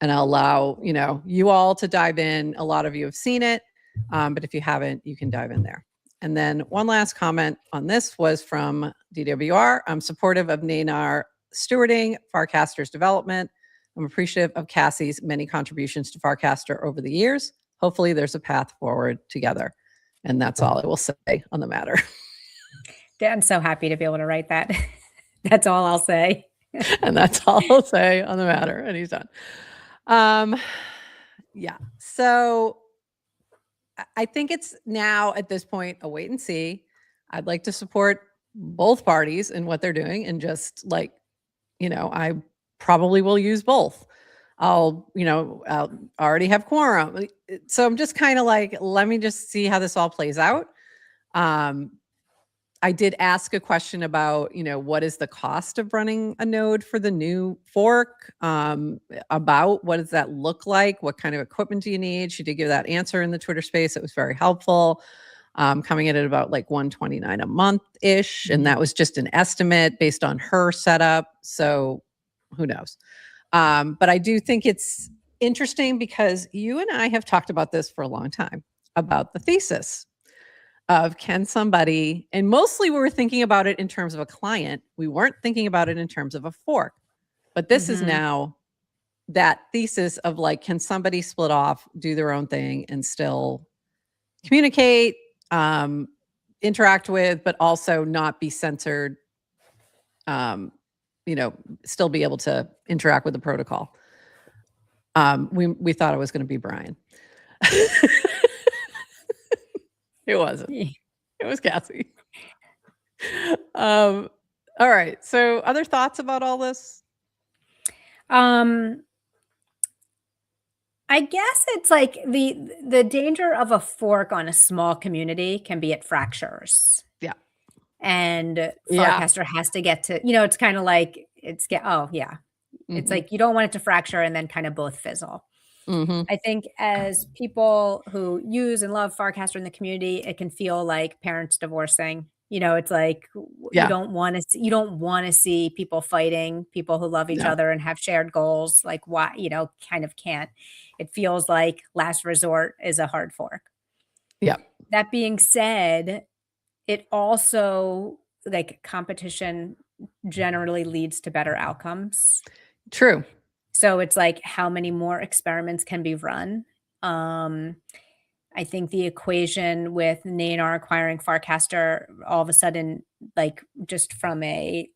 And I'll allow, you all to dive in. A lot of you have seen it, but if you haven't, you can dive in there. And then one last comment on this was from DWR. I'm supportive of Naynar stewarding Farcaster's development. I'm appreciative of Cassie's many contributions to Farcaster over the years. Hopefully there's a path forward together. And that's all I will say on the matter. Dan's so happy to be able to write that. That's all I'll say. And that's all I'll say on the matter. And he's done. Yeah. So I think it's now at this point a wait and see. I'd like to support both parties in what they're doing and just I probably will use both. I'll already have quorum. So I'm just kind of like, let me just see how this all plays out. I did ask a question about, what is the cost of running a node for the new fork? About what does that look like? What kind of equipment do you need? She did give that answer in the Twitter space. It was very helpful. Coming in at about like $129 a month-ish. And that was just an estimate based on her setup. So who knows? But I do think it's interesting because you and I have talked about this for a long time, about the thesis of can somebody, and mostly we were thinking about it in terms of a client. We weren't thinking about it in terms of a fork. But this is now that thesis of like, can somebody split off, do their own thing and still communicate, interact with, but also not be censored, still be able to interact with the protocol. We thought it was going to be Brian. It wasn't. It was Cassie. All right. So other thoughts about all this? I guess it's like the danger of a fork on a small community can be it fractures. Yeah. And Farcaster has to get to, it's kind of like it's like you don't want it to fracture and then kind of both fizzle. I think as people who use and love Farcaster in the community, it can feel like parents divorcing. It's like you don't want to see people fighting, people who love each other and have shared goals. Like why, kind of can't. It feels like last resort is a hard fork. Yeah. That being said, it also like competition generally leads to better outcomes. True. So it's like how many more experiments can be run. I think the equation with NANR acquiring Farcaster all of a sudden, like just from a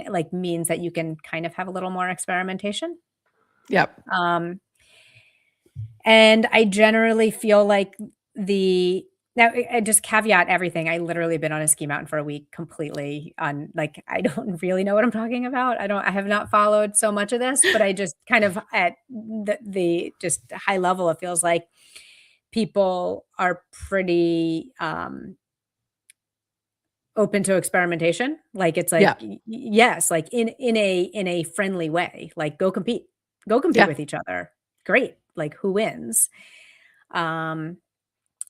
like means that you can kind of have a little more experimentation. Yep. And I generally feel like now I just caveat everything. I literally been on a ski mountain for a week completely on like, I don't really know what I'm talking about. I have not followed so much of this, but I just kind of at the just high level, it feels like people are pretty open to experimentation. Like it's like, Yeah. yes, like in a friendly way, like go compete Yeah. with each other. Great. Like who wins?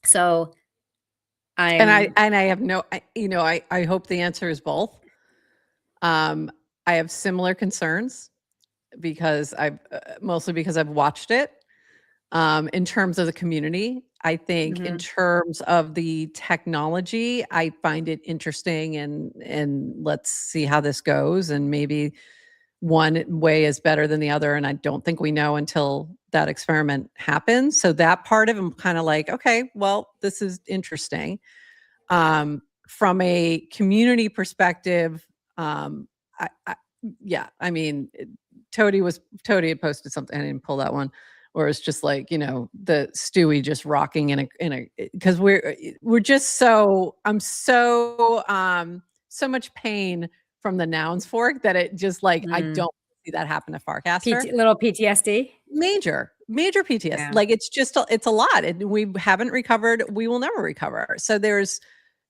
So And I I'm have no, I hope the answer is both. I have similar concerns because mostly because I've watched it. In terms of the community, I think in mhm, terms of the technology, I find it interesting and let's see how this goes. And maybe one way is better than the other. And I don't think we know until that experiment happens. So that part of I'm kind of like, okay, well, this is interesting. From a community perspective, yeah, I mean, Toady had posted something. I didn't pull that one, where it's just like the Stewie just rocking in a because we're just I'm so much pain from the nouns fork that it just like I mm, don't see that happen to Farcaster. little PTSD. Major PTS. Yeah. Like it's just it's a lot, and we haven't recovered. We will never recover. So there's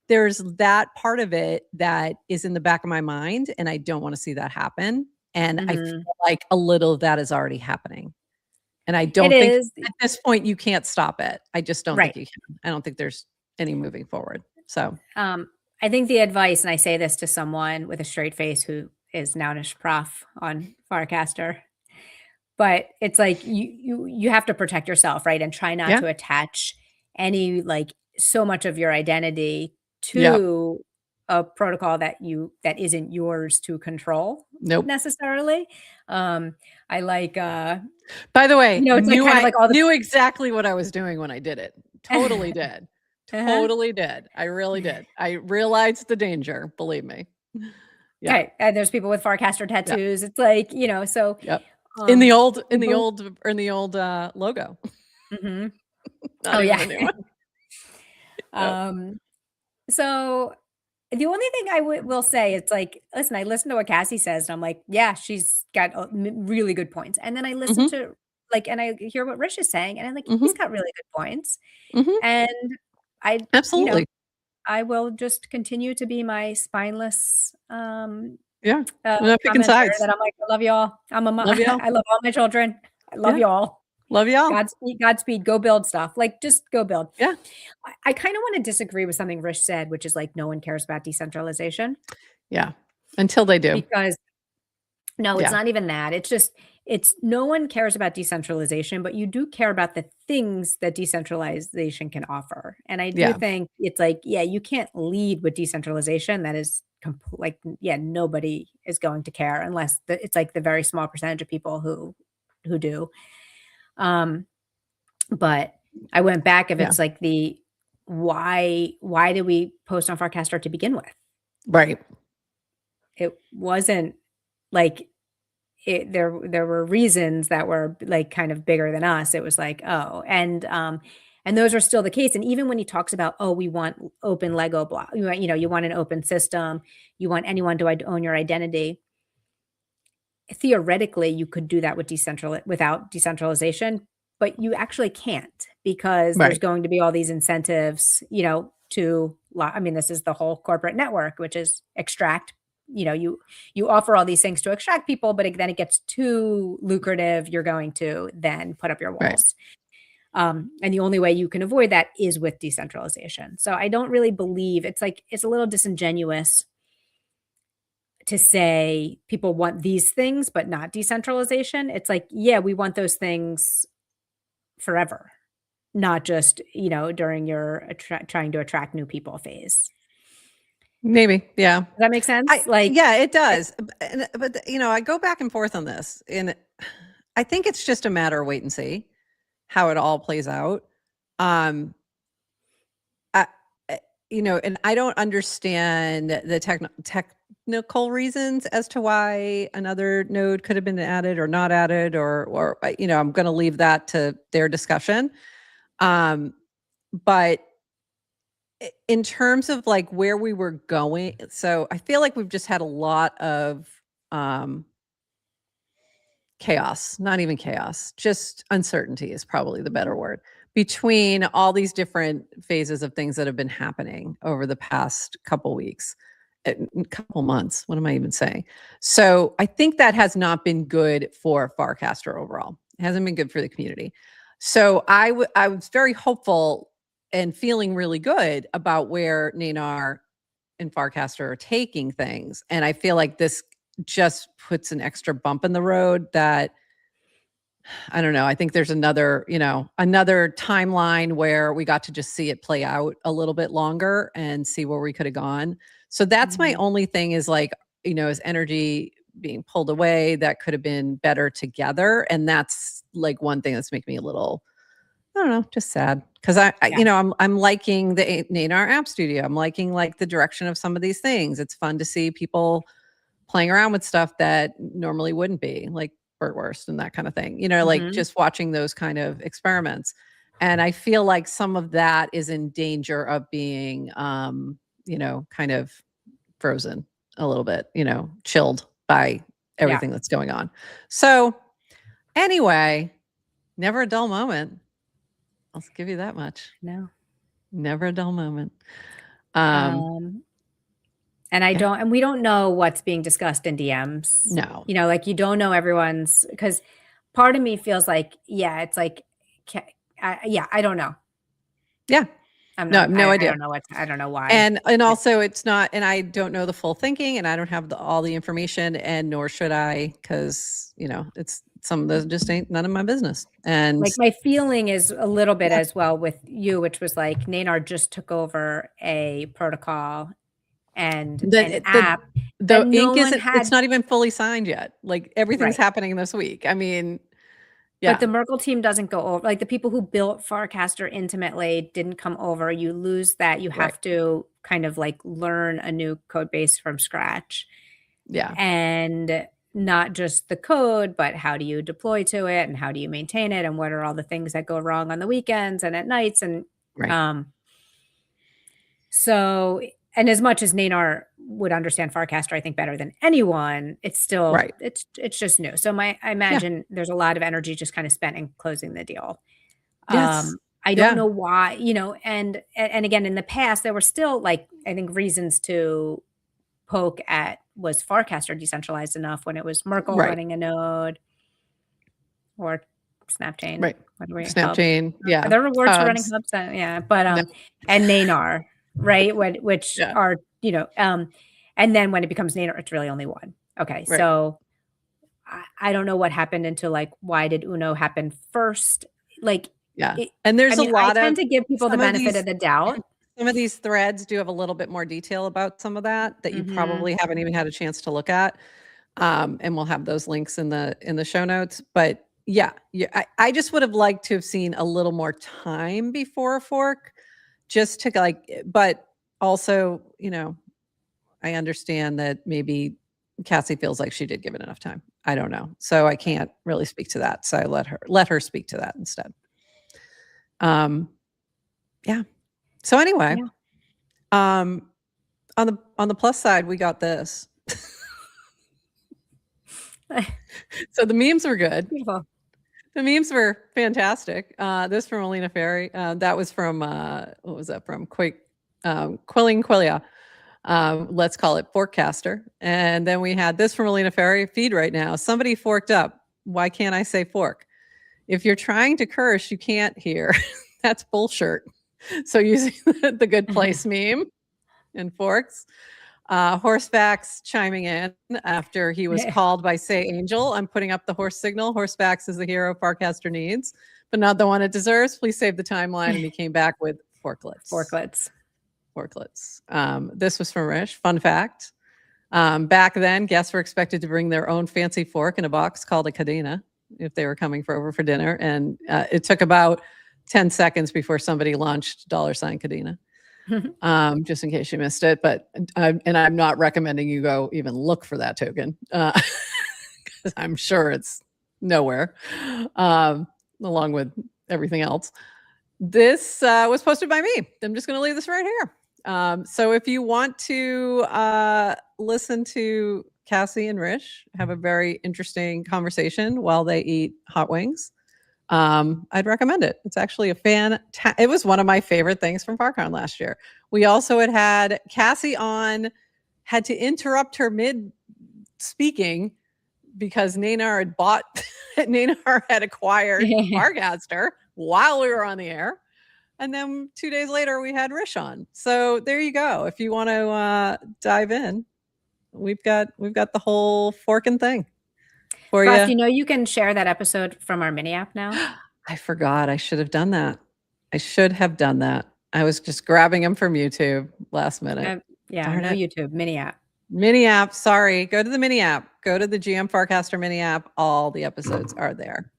that part of it that is in the back of my mind, and I don't want to see that happen. And I feel Mhm. like a little of that is already happening. And I It don't think is. at this point you can't stop it. I just don't think Right. you can. I don't think there's any moving forward. So I think the advice, and I say this to someone with a straight face who is NounishProf on Farcaster, but it's like you have to protect yourself, right? And try not yeah. to attach any like so much of your identity Yep. to a protocol that isn't yours to control Nope. necessarily. I like By the way, it's like kind of like all the knew exactly what I was doing when I did it. Totally did. uh-huh. Totally did. I really did. I realized the danger, believe me. Yeah. Okay, and there's people with Farcaster Yeah. tattoos. It's like, so Yep. In the old people logo. mhm. Not Oh, even yeah. the new one. Yep. So the only thing I will say, it's like, listen, I listen to what Cassie says, and I'm like, yeah, she's got really good points. And then I listen Mhm. to and I hear what Rich is saying, and I'm like, he's Mhm. got really good points. Mhm. And I, Absolutely. I will just continue to be my spineless Yeah. We're not picking commenter sides. that I'm like, I love y'all. I'm a mom. Love y'all. I love all my children. I love Yeah. y'all. Love y'all. Godspeed, go build stuff. Like, just go build. Yeah. I kind of want to disagree with something Rich said, which is like, no one cares about decentralization Yeah. Until they do. because no, it's Yeah. not even that. It's just, it's no one cares about decentralization, but you do care about the things that decentralization can offer. And I do Yeah. think it's like, yeah, you can't lead with decentralization. That is like, yeah, nobody is going to care unless it's like the very small percentage of people who do. Um, but I went back if Yeah. it's like why did we post on Farcaster to begin with? Right. It wasn't like there were reasons that were like kind of bigger than us. It was like, oh, and those are still the case. And even when he talks about, oh, we want open Lego block, you want an open system, you want anyone to own your identity. Theoretically, you could do that without decentralization, but you actually can't because there's Right. going to be all these incentives, I mean, this is the whole corporate network, which is extract, you offer all these things to extract people, but then it gets too lucrative. You're going to then put up your Right. walls. And the only way you can avoid that is with decentralization. So I don't really believe it's a little disingenuous to say people want these things, but not decentralization. It's like, yeah, we want those things forever, not just, during your trying to attract new people phase. Maybe. Yeah. Does that make sense? Yeah, it does. But I go back and forth on this, and I think it's just a matter of wait and see how it all plays out. I, and I don't understand the technical reasons as to why another node could have been added or not added, or I'm going to leave that to their discussion. But in terms of like where we were going, so I feel like we've just had a lot of chaos, not even chaos, just uncertainty is probably the better word, between all these different phases of things that have been happening over the past couple weeks, couple months. What am I even saying? So I think that has not been good for Farcaster overall. It hasn't been good for the community. So I was very hopeful and feeling really good about where Nanar and Farcaster are taking things. And I feel like this just puts an extra bump in the road that, I don't know. I think there's another timeline where we got to just see it play out a little bit longer and see where we could have gone. So that's my only thing is like, is energy being pulled away that could have been better together. And that's like one thing that's making me a little, I don't know, just sad. Cause I'm liking the Nanar App Studio. I'm liking like the direction of some of these things. It's fun to see people playing around with stuff that normally wouldn't be, like Burtwurst and that kind of thing, like just watching those kind of experiments. And I feel like some of that is in danger of being, kind of frozen a little bit, chilled by everything that's going on. So anyway, never a dull moment. I'll give you that much. No. Never a dull moment. And we don't know what's being discussed in DMs. No. Like you don't know everyone's, because part of me feels like, it's like, I don't know. Yeah. No idea. I don't know why. And also it's not, and I don't know the full thinking, and I don't have all the information, and nor should I, because, it's some of those just ain't none of my business. And like my feeling is a little bit as well with you, which was like Nanar just took over a protocol and an app. The ink isn't, it's not even fully signed yet. Like everything's happening this week. I mean, yeah. But the Merkle team doesn't go over. Like the people who built Farcaster intimately didn't come over. You lose that. You have to kind of like learn a new code base from scratch. Yeah. And not just the code, but how do you deploy to it and how do you maintain it and what are all the things that go wrong on the weekends and at nights and so, and as much as Nanar would understand Farcaster, I think better than anyone, it's still it's just new. So I imagine there's a lot of energy just kind of spent in closing the deal. Yes. I don't know why, and again in the past there were still like I think reasons to poke at, was Farcaster decentralized enough when it was Merkle running a node or Snapchain? Right. Snapchain. Yeah. Are there rewards for running hubs? But and Nanar, right? Which are, and then when it becomes Nanar, it's really only one. Okay. Right. So I don't know what happened into like, why did Uno happen first? Like, and there's a lot I tend to give people the benefit of the doubt. Some of these threads do have a little bit more detail about some of that you probably haven't even had a chance to look at. And we'll have those links in the show notes. But I just would have liked to have seen a little more time before a fork, just to like, but also, I understand that maybe Cassie feels like she did give it enough time. I don't know. So I can't really speak to that. So I let her speak to that instead. So anyway, on the plus side, we got this. So the memes were good. Beautiful. The memes were fantastic. This from Alina Ferry. That was from what was that from? Quilling Quillia. Let's call it Forkcaster. And then we had this from Alina Ferry. Feed right now. Somebody forked up. Why can't I say fork? If you're trying to curse, you can't hear. That's bullshit. So using the good place meme and forks. Horsebacks chiming in after he was called by Say Angel. I'm putting up the horse signal. Horsebacks is the hero Farcaster needs, but not the one it deserves. Please save the timeline. And he came back with forklets. Forklets. forklets. This was from Rish. Fun fact. Back then, guests were expected to bring their own fancy fork in a box called a cadena if they were coming over for dinner. And it took about 10 seconds before somebody launched $ cadena, just in case you missed it. But I'm not recommending you go even look for that token, because I'm sure it's nowhere, along with everything else. This was posted by me. I'm just going to leave this right here. So if you want to listen to Cassie and Rish have a very interesting conversation while they eat hot wings, I'd recommend it. It's actually it was one of my favorite things from FarCon last year. We also had Cassie on, had to interrupt her mid speaking because Nanar had acquired Farcaster while we were on the air. And then 2 days later, we had Rish on. So there you go. If you want to dive in, we've got the whole forking thing for you. You know, you can share that episode from our mini app now. I forgot. I should have done that. I was just grabbing them from YouTube last minute. YouTube mini app. Mini app. Sorry. Go to the mini app. Go to the GM Farcaster mini app. All the episodes are there.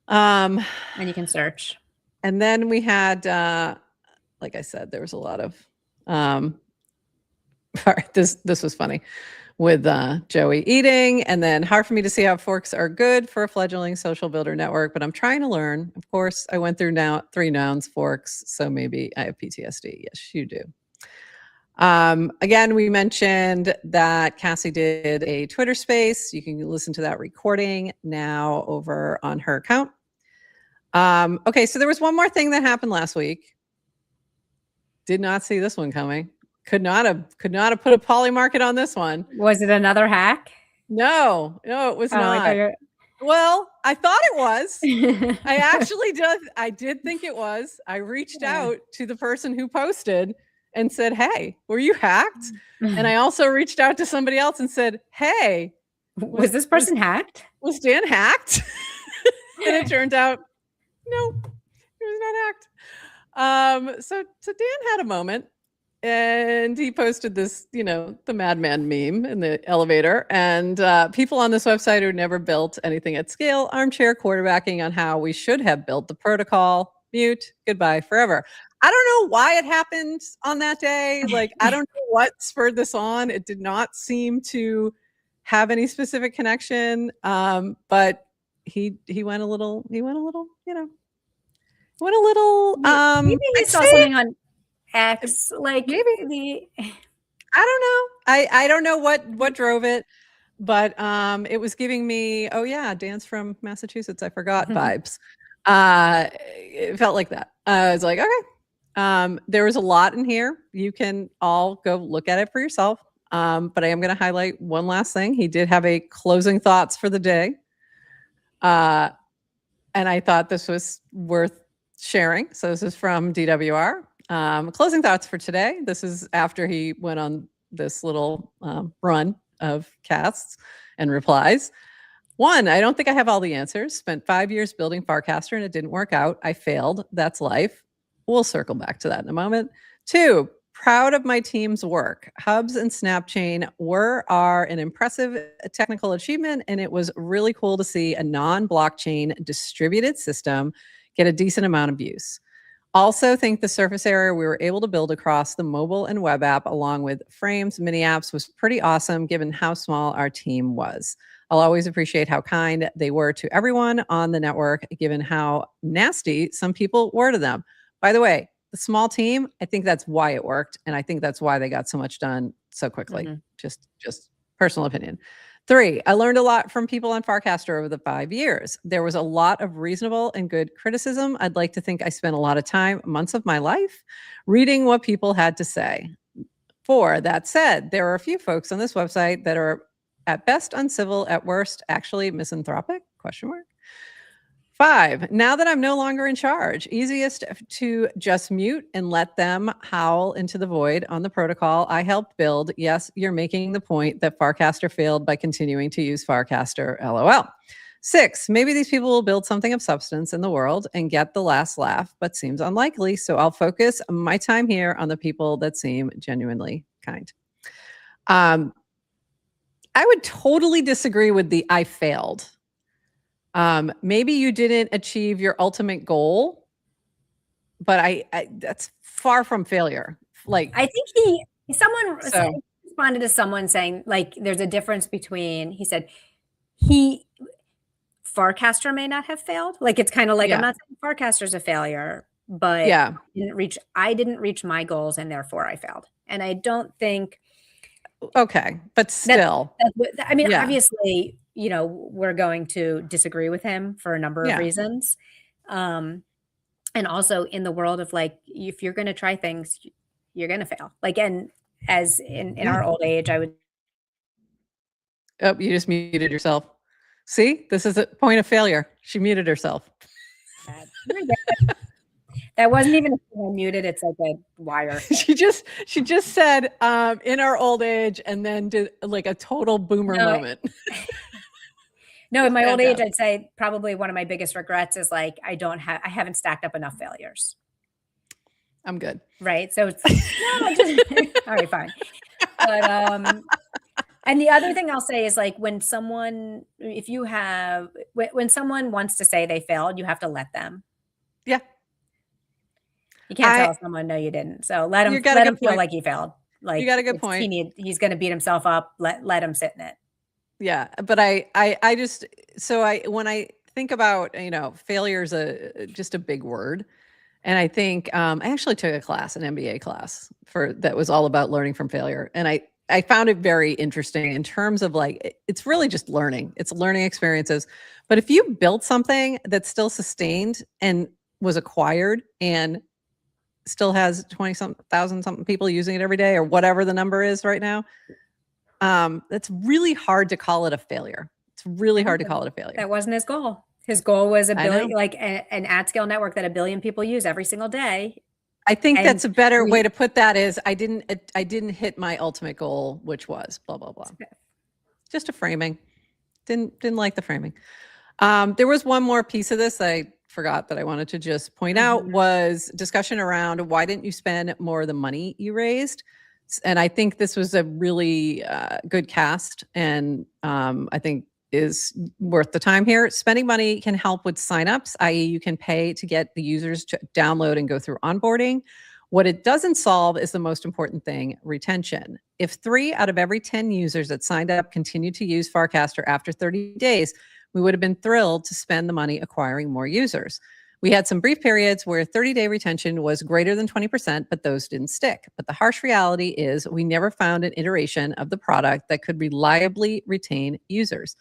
And you can search. And then we had, like I said, there was a lot of, this was funny with Joey eating, and then hard for me to see how forks are good for a fledgling social builder network, but I'm trying to learn. Of course, I went through 3 nouns, forks, so maybe I have PTSD. Yes, you do. Again, we mentioned that Cassie did a Twitter space. You can listen to that recording now over on her account. Okay, so there was one more thing that happened last week. Did not see this one coming. Could not have put a poly market on this one. Was it another hack? No, it was not. Well, I thought it was. I did think it was. I reached out to the person who posted and said, "Hey, were you hacked?" And I also reached out to somebody else and said, "Hey, was this person hacked? Was Dan hacked?" And it turned out, no, he was not hacked. So Dan had a moment, and he posted this, the madman meme in the elevator, and people on this website who never built anything at scale, armchair quarterbacking on how we should have built the protocol, mute, goodbye forever. I don't know why it happened on that day. Like, I don't know what spurred this on. It did not seem to have any specific connection. But he went a little, maybe he saw something on X, like maybe I don't know. I don't know what drove it, but it was giving me, oh yeah, Dan's from Massachusetts, I forgot vibes. It felt like that. I was like, okay. There was a lot in here. You can all go look at it for yourself. But I am going to highlight one last thing. He did have a closing thoughts for the day. And I thought this was worth sharing. So this is from DWR. Closing thoughts for today. This is after he went on this little run of casts and replies. 1, I don't think I have all the answers. Spent 5 years building Farcaster and it didn't work out. I failed. That's life. We'll circle back to that in a moment. 2, proud of my team's work. Hubs and Snapchain are an impressive technical achievement, and it was really cool to see a non-blockchain distributed system get a decent amount of use. Also think the surface area we were able to build across the mobile and web app along with frames, mini apps was pretty awesome given how small our team was. I'll always appreciate how kind they were to everyone on the network given how nasty some people were to them. By the way, the small team, I think that's why it worked. And I think that's why they got so much done so quickly. Just personal opinion. 3, I learned a lot from people on Farcaster over the 5 years. There was a lot of reasonable and good criticism. I'd like to think I spent a lot of time, months of my life, reading what people had to say. 4, that said, there are a few folks on this website that are at best uncivil, at worst, actually misanthropic, ? 5, now that I'm no longer in charge, easiest to just mute and let them howl into the void on the protocol I helped build. Yes, you're making the point that Farcaster failed by continuing to use Farcaster, LOL. 6, maybe these people will build something of substance in the world and get the last laugh, but seems unlikely. So I'll focus my time here on the people that seem genuinely kind. I would totally disagree with the I failed. Maybe you didn't achieve your ultimate goal, but I that's far from failure. Like, I think someone so, responded to someone saying, like, there's a difference between, he said, Farcaster may not have failed. Like, it's kind of like, yeah, I'm not saying Farcaster's a failure, but yeah, I didn't reach my goals and therefore I failed. And I don't think okay, but still, I mean, yeah, obviously, we're going to disagree with him for a number of yeah. reasons. And also in the world of, like, if you're going to try things, you're going to fail. Like, and as in Yeah. our old age, I would. Oh, you just muted yourself. See, this is a point of failure. She muted herself. That wasn't even muted. It's like a wire. she just said, in our old age, and then did like a total boomer moment. No, in my old age, I'd say probably one of my biggest regrets is, like, I haven't stacked up enough failures. I'm good. Right. So it's all right, fine. But and the other thing I'll say is, like, when someone wants to say they failed, you have to let them. Yeah. You can't tell someone, no, you didn't. So let him feel like he failed. Like, you got a good point. He's going to beat himself up. Let him sit in it. Yeah. But when I think about, failure is just a big word. And I think, I actually took a class, an MBA class that was all about learning from failure. And I found it very interesting in terms of, like, it's really just learning. It's learning experiences. But if you built something that's still sustained and was acquired and still has 20,000 something people using it every day, or whatever the number is right now, it's really hard to call it a failure. It's really hard to call it a failure. That wasn't his goal. His goal was a billion, like an at-scale network that 1 billion people use every single day. I think that's a better way to put that is, I didn't hit my ultimate goal, which was blah, blah, blah. Just a framing. Didn't like the framing. There was one more piece of this I forgot that I wanted to just point out, was discussion around why didn't you spend more of the money you raised? And I think this was a really good cast, and I think is worth the time here. Spending money can help with signups, i.e. you can pay to get the users to download and go through onboarding. What it doesn't solve is the most important thing, retention. If 3 out of every 10 users that signed up continued to use Farcaster after 30 days, we would have been thrilled to spend the money acquiring more users. We had some brief periods where 30-day retention was greater than 20%, but those didn't stick. But the harsh reality is we never found an iteration of the product that could reliably retain users.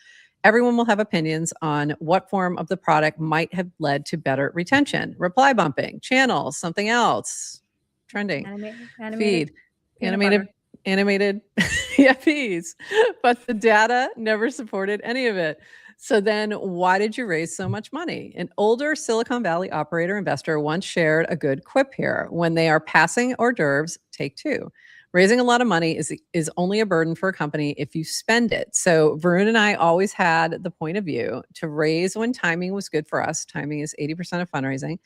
Everyone will have opinions on what form of the product might have led to better retention. Reply bumping, channels, something else, trending, feed, animated EFPs. But the data never supported any of it. So then why did you raise so much money? An older Silicon Valley operator investor once shared a good quip here. When they are passing hors d'oeuvres, take 2. Raising a lot of money is only a burden for a company if you spend it. So Varun and I always had the point of view to raise when timing was good for us. Timing is 80% of fundraising.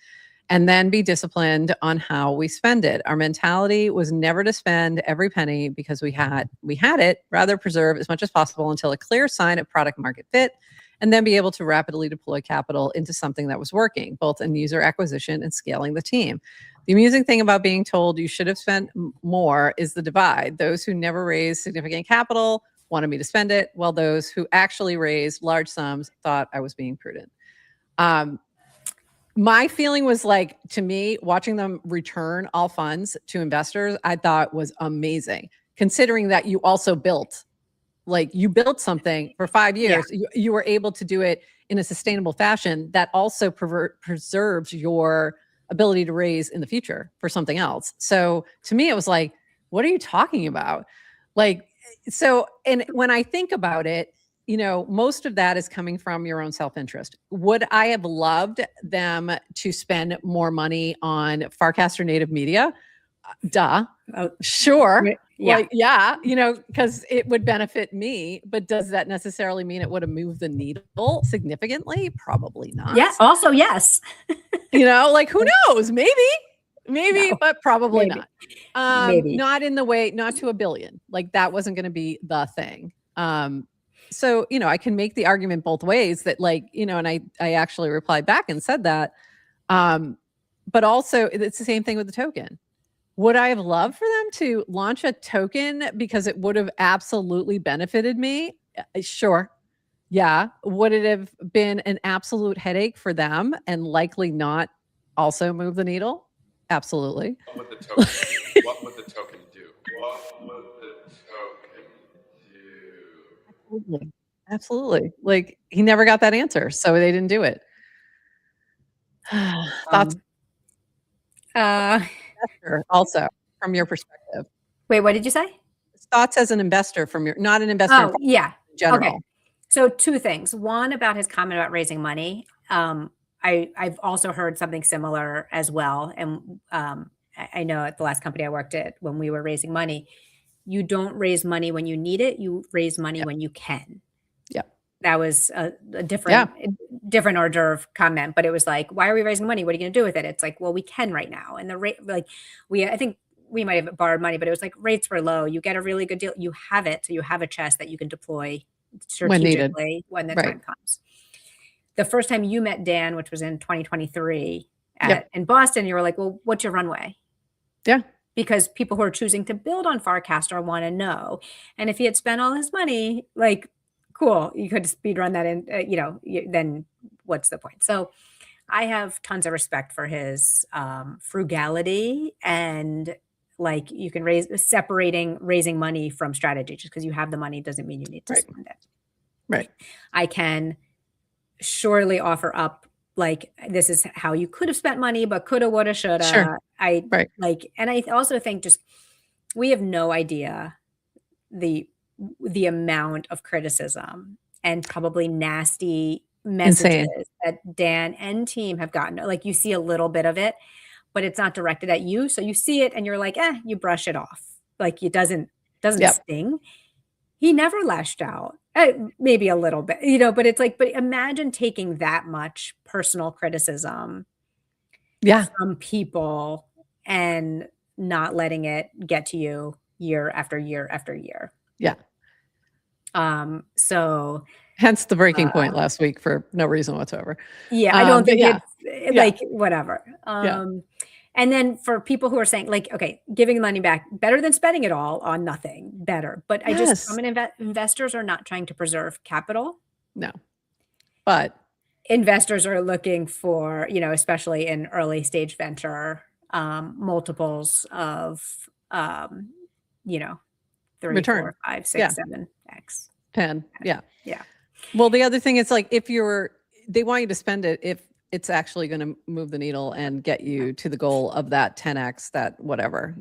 And then be disciplined on how we spend it. Our mentality was never to spend every penny because we had it, rather preserve as much as possible until a clear sign of product market fit, and then be able to rapidly deploy capital into something that was working, both in user acquisition and scaling the team. The amusing thing about being told you should have spent more is the divide. Those who never raised significant capital wanted me to spend it, while those who actually raised large sums thought I was being prudent. My feeling was, like, to me, watching them return all funds to investors, I thought was amazing, considering that you also built something for 5 years. Yeah. You were able to do it in a sustainable fashion that also preserves your ability to raise in the future for something else. So to me, it was like, what are you talking about? Like, so, and when I think about it, most of that is coming from your own self-interest. Would I have loved them to spend more money on Farcaster native media? Duh. Sure. Yeah. Like, yeah, you know, because it would benefit me, but does that necessarily mean it would have moved the needle significantly? Probably not. Yeah. Also, yes. You know, like who knows? Maybe, No, but probably maybe. not. Maybe. Not in the way, not to a billion. Like that wasn't going to be the thing. So, you know, I can make the argument both ways that like, you know, and I actually replied back and said that. But also it's the same thing with the token. Would I have loved for them to launch a token because it would have absolutely benefited me? Sure. Yeah. Would it have been an absolute headache for them and likely not also move the needle? Absolutely. What would the token do? What would the token do? What would the token do? Absolutely. Absolutely. Like he never got that answer, so they didn't do it. Thoughts also from your perspective. Wait, what did you say? Thoughts as an investor from your, not an investor Oh, yeah. in general. Okay. So two things. One about his comment about raising money. I've also heard something similar as well. And I know at the last company I worked at, when we were raising money, you don't raise money when you need it. You raise money when you can. Yep. That was a different hors d'oeuvre comment, but it was like, why are we raising money? What are you going to do with it? It's like, well, we can right now. And the rate, like I think we might have borrowed money, but it was like rates were low. You get a really good deal. You have it. So you have a chest that you can deploy strategically when the time comes. The first time you met Dan, which was in 2023 in Boston, you were like, well, what's your runway? Yeah. Because people who are choosing to build on Farcaster want to know. And if he had spent all his money, like, cool, you could speed run that in, then what's the point? So I have tons of respect for his frugality and like you can raising money from strategy. Just because you have the money doesn't mean you need to spend it. Right. I can surely offer up like this is how you could have spent money, but coulda, woulda, shoulda. Sure. And I also think just we have no idea the amount of criticism and probably nasty messages that Dan and team have gotten. Like you see a little bit of it, but it's not directed at you. So you see it and you're like, you brush it off. Like it doesn't sting. He never lashed out. Maybe a little bit, but it's like, but imagine taking that much personal criticism from people and not letting it get to you year after year after year. Yeah. So hence the breaking point last week for no reason whatsoever. Yeah. I don't think it's like whatever. And then for people who are saying like, okay, giving the money back better than spending it all on nothing, better. But I just, investors are not trying to preserve capital. No, but investors are looking for, especially in early stage venture, multiples of, 3, return. 4, 5, 6, 7x. 10. Yeah. Yeah. Well, the other thing is like, they want you to spend it if it's actually going to move the needle and get you to the goal of that 10x, that whatever,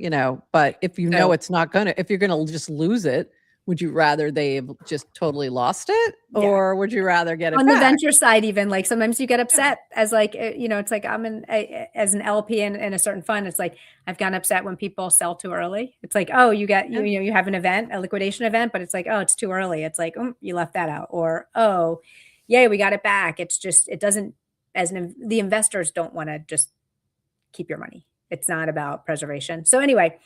but if it's not going to, if you're going to just lose it, would you rather they've just totally lost it or would you rather get it on back? The venture side? Even like sometimes you get upset as like, it's like as an LP in a certain fund, it's like, I've gotten upset when people sell too early. It's like, oh, you got, you have an event, a liquidation event, but it's like, oh, it's too early. It's like, you left that out. Or, oh, yay, we got it back. It's just, it doesn't, the investors don't want to just keep your money. It's not about preservation. So anyway,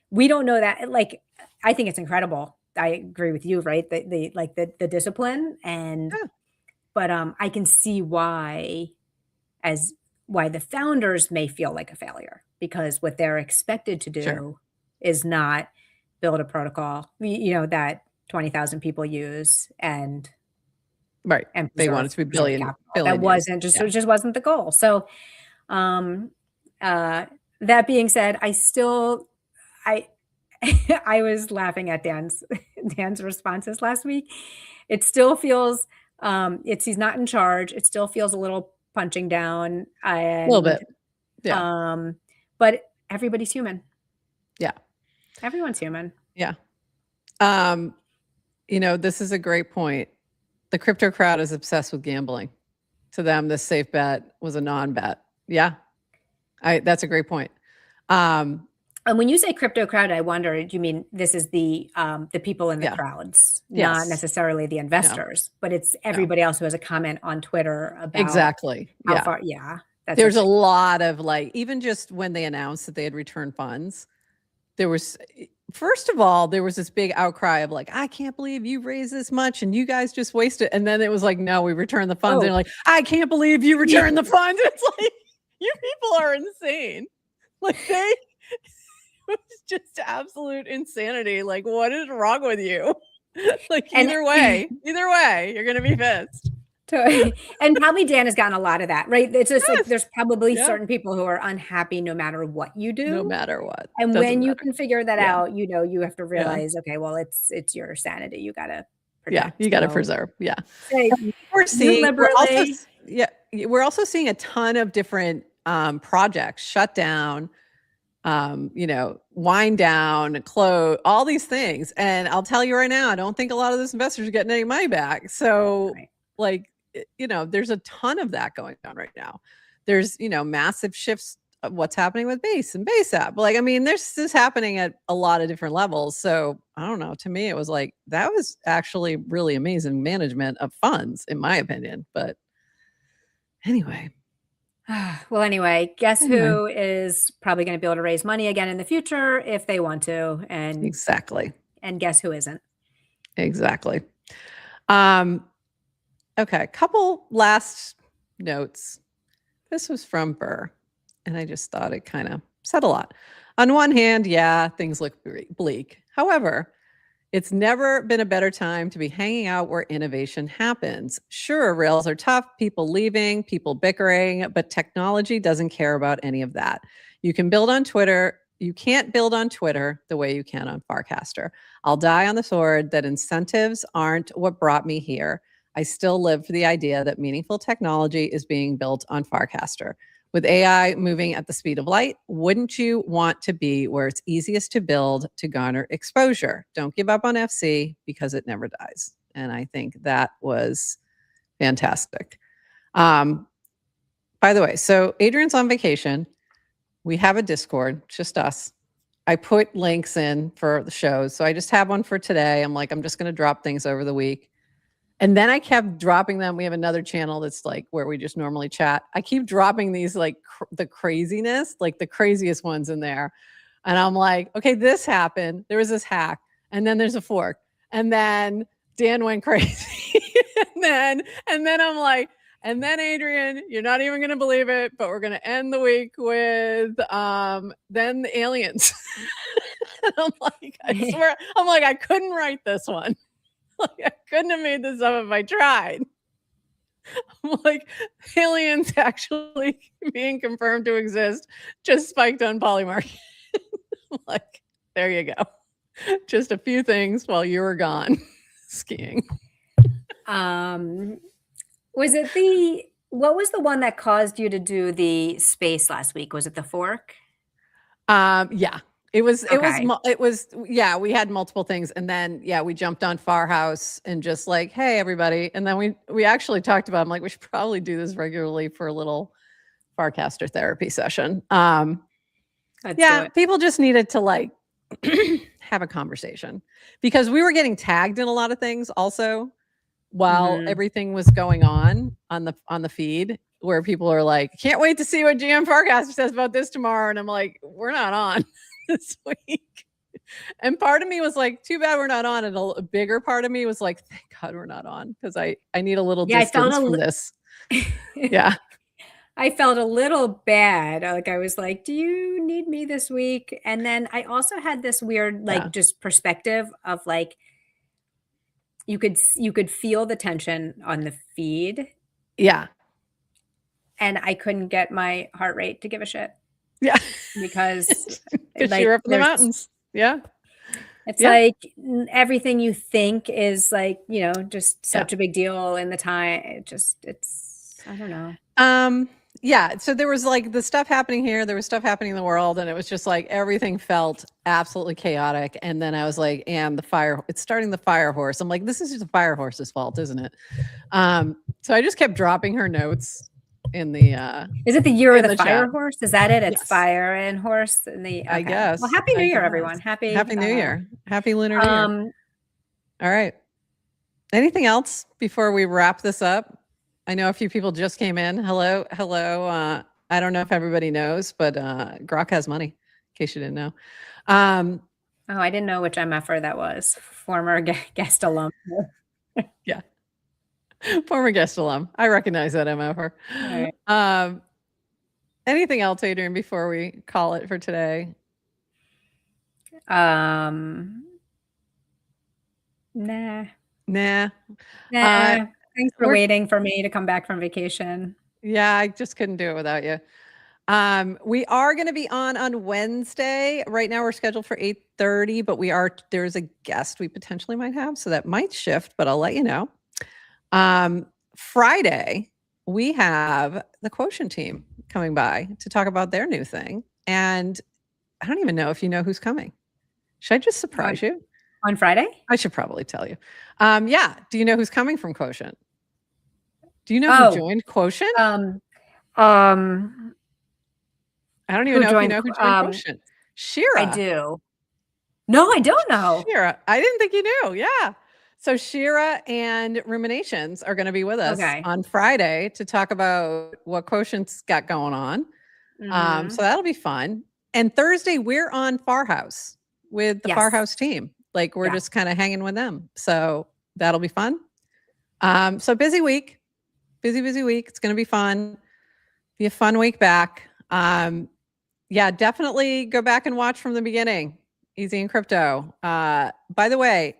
we don't know that. Like, I think it's incredible. I agree with you, right? The discipline but I can see why the founders may feel like a failure because what they're expected to do is not build a protocol, that 20,000 people use and they want it to be billion. That wasn't just, it just wasn't the goal. So, that being said, I was laughing at Dan's responses last week. It still feels, he's not in charge. It still feels a little punching down. A little bit. Yeah. But everybody's human. Yeah. Everyone's human. Yeah. This is a great point. The crypto crowd is obsessed with gambling. To them, this safe bet was a non-bet. Yeah. That's a great point. And when you say crypto crowd, I wonder, do you mean this is the people in the Yeah. crowds, Yes. not necessarily the investors, but it's everybody else who has a comment on Twitter about Exactly. how Yeah. far. Yeah. That's There's a interesting. lot of like, even just when they announced that they had returned funds, there was, first of all, there was this big outcry of like, I can't believe you raised this much and you guys just wasted. And then it was like, no, we returned the funds. Oh. And like, I can't believe you returned the funds. It's like, you people are insane. Like it was just absolute insanity. Like, what is wrong with you? Like either way, you're going to be pissed. And probably Dan has gotten a lot of that, right? It's just like Yes. there's probably Yeah. certain people who are unhappy no matter what you do. No matter what. And Doesn't when you matter. can figure that Yeah. out, you have to realize, okay, well, it's your sanity. You got to protect. Yeah, you got to So, preserve. Yeah. say, We're seeing, liberally. we're also seeing a ton of different projects shut down, wind down, close, all these things. And I'll tell you right now, I don't think a lot of those investors are getting any money back. So Right. like, there's a ton of that going on right now. There's, massive shifts of what's happening with base and base app. Like, I mean, this is happening at a lot of different levels. So I don't know, to me, it was like, that was actually really amazing management of funds, in my opinion. But anyway. Well, anyway, guess who is probably going to be able to raise money again in the future if they want to, and Exactly. and guess who isn't? Exactly. Okay, couple last notes. This was from Burr, and I just thought it kind of said a lot. On one hand, yeah, things look bleak. However, it's never been a better time to be hanging out where innovation happens. Sure, rails are tough, people leaving, people bickering, but technology doesn't care about any of that. You can build on Twitter. You can't build on Twitter the way you can on Farcaster. I'll die on the sword that incentives aren't what brought me here. I still live for the idea that meaningful technology is being built on Farcaster. With AI moving at the speed of light, wouldn't you want to be where it's easiest to build to garner exposure? Don't give up on FC because it never dies. And I think that was fantastic. By the way, so Adrienne's on vacation. We have a Discord, just us. I put links in for the shows. So I just have one for today. I'm like, I'm just going to drop things over the week. And then I kept dropping them. We have another channel that's like where we just normally chat. I keep dropping these like the craziness, like the craziest ones in there. And I'm like, okay, this happened. There was this hack. And then there's a fork. And then Dan went crazy. and then I'm like, and then Adrienne, you're not even going to believe it, but we're going to end the week with then the aliens. And I'm like, I swear, I'm like, I couldn't write this one. Like, I couldn't have made this up if I tried. I'm like, aliens actually being confirmed to exist just spiked on Polymarket. Like, there you go. Just a few things while you were gone skiing. Was it what was the one that caused you to do the space last week? Was it the fork? Yeah. It was, Okay. yeah, we had multiple things. And then, yeah, we jumped on Farhouse and just like, hey, everybody. And then we actually talked about, I'm like, we should probably do this regularly for a little Farcaster therapy session. People just needed to like have a conversation because we were getting tagged in a lot of things also while everything was going on the feed, where people are like, can't wait to see what GM Farcaster says about this tomorrow. And I'm like, we're not on this week. And part of me was like, too bad we're not on. And a bigger part of me was like, thank God we're not on, because I need a little distance from this. Yeah. I felt a little bad. Like, I was like, do you need me this week? And then I also had this weird, like, just perspective of like, you could feel the tension on the feed. Yeah. And I couldn't get my heart rate to give a shit. Yeah. Because like, you're up in the mountains. Yeah. It's like everything you think is like, just such a big deal in the time. It's, I don't know. Yeah. So there was like the stuff happening here, there was stuff happening in the world, and it was just like everything felt absolutely chaotic. And then I was like, and it's starting the fire horse. I'm like, this is just the fire horse's fault, isn't it? So I just kept dropping her notes in the Is it the year of in the the fire chat. horse? Is that it? It's Yes. fire and horse in the. I Okay. guess. Well, happy New I Year, guess. everyone. Happy New Year. Happy Lunar New Year. All right. Anything else before we wrap this up? I know a few people just came in. Hello. I don't know if everybody knows, but Grok has money, in case you didn't know. Oh, I didn't know which MFer that was. Former guest alum. Yeah. Former guest alum. I recognize that MFer. Right. Anything else, Adrienne, before we call it for today? Nah. Nah. Thanks for waiting for me to come back from vacation. Yeah, I just couldn't do it without you. We are going to be on Wednesday. Right now we're scheduled for 8:30, but there's a guest we potentially might have, so that might shift, but I'll let you know. Friday, we have the Quotient team coming by to talk about their new thing. And I don't even know if you know who's coming. Should I just surprise you? On Friday? I should probably tell you. Yeah. Do you know who's coming from Quotient? Do you know who joined Quotient? I don't even know if you know who joined Quotient. Shira. I do. No, I don't know. Shira. I didn't think you knew. Yeah. So Shira and Ruminations are going to be with us on Friday to talk about what Quotient's got going on. So that'll be fun. And Thursday, we're on Farhouse with the Farhouse team. Like we're just kind of hanging with them. So that'll be fun. So busy week. Busy week. It's going to be fun. Be a fun week back. Yeah, definitely go back and watch from the beginning. Easy and Crypto. By the way,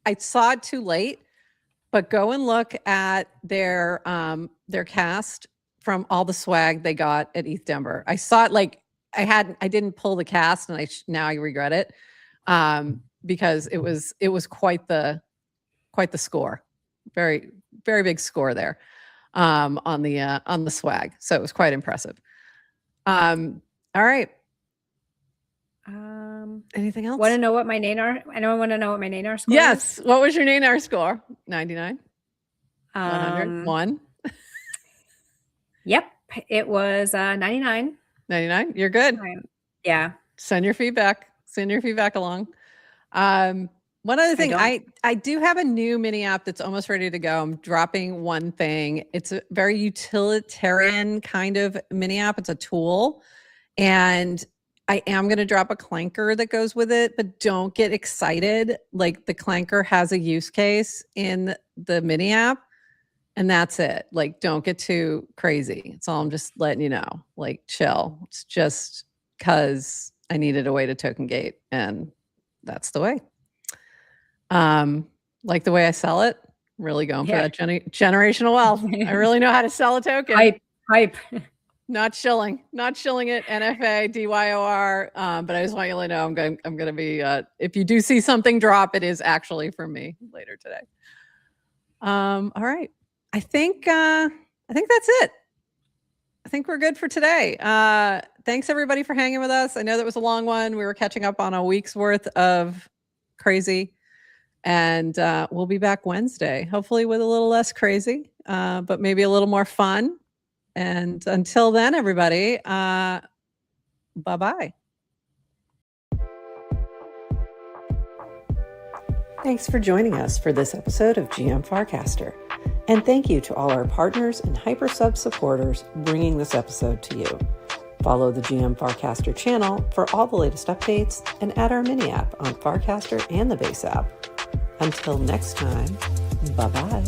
I saw it too late, but go and look at their cast from all the swag they got at ETH Denver. I saw it like I didn't pull the cast, and now I regret it because it was quite the score, very very big score there on the swag. So it was quite impressive. All right. Anything else? Want to know what my NANAR? Anyone want to know what my NANAR score Yes. is? What was your NANAR score? 99? 100? 1? Yep. It was 99. 99? You're good. Yeah. Send your feedback. Send your feedback along. One other thing, I do have a new mini app that's almost ready to go. I'm dropping one thing. It's a very utilitarian kind of mini app. It's a tool. And I am going to drop a Clanker that goes with it, but don't get excited. Like the Clanker has a use case in the mini app, and that's it. Like, don't get too crazy. That's all I'm just letting you know. Like, chill. It's just because I needed a way to token gate, and that's the way. Like the way I sell it, really going for that generational wealth. I really know how to sell a token. Hype. Not shilling it, NFA, DYOR. But I just want you to know I'm going to be, if you do see something drop, it is actually for me later today. All right. I think that's it. I think we're good for today. Thanks everybody for hanging with us. I know that was a long one. We were catching up on a week's worth of crazy, and we'll be back Wednesday, hopefully with a little less crazy, but maybe a little more fun. And until then, everybody, bye-bye. Thanks for joining us for this episode of GM Farcaster. And thank you to all our partners and HyperSub supporters bringing this episode to you. Follow the GM Farcaster channel for all the latest updates and add our mini app on Farcaster and the base app. Until next time, bye-bye.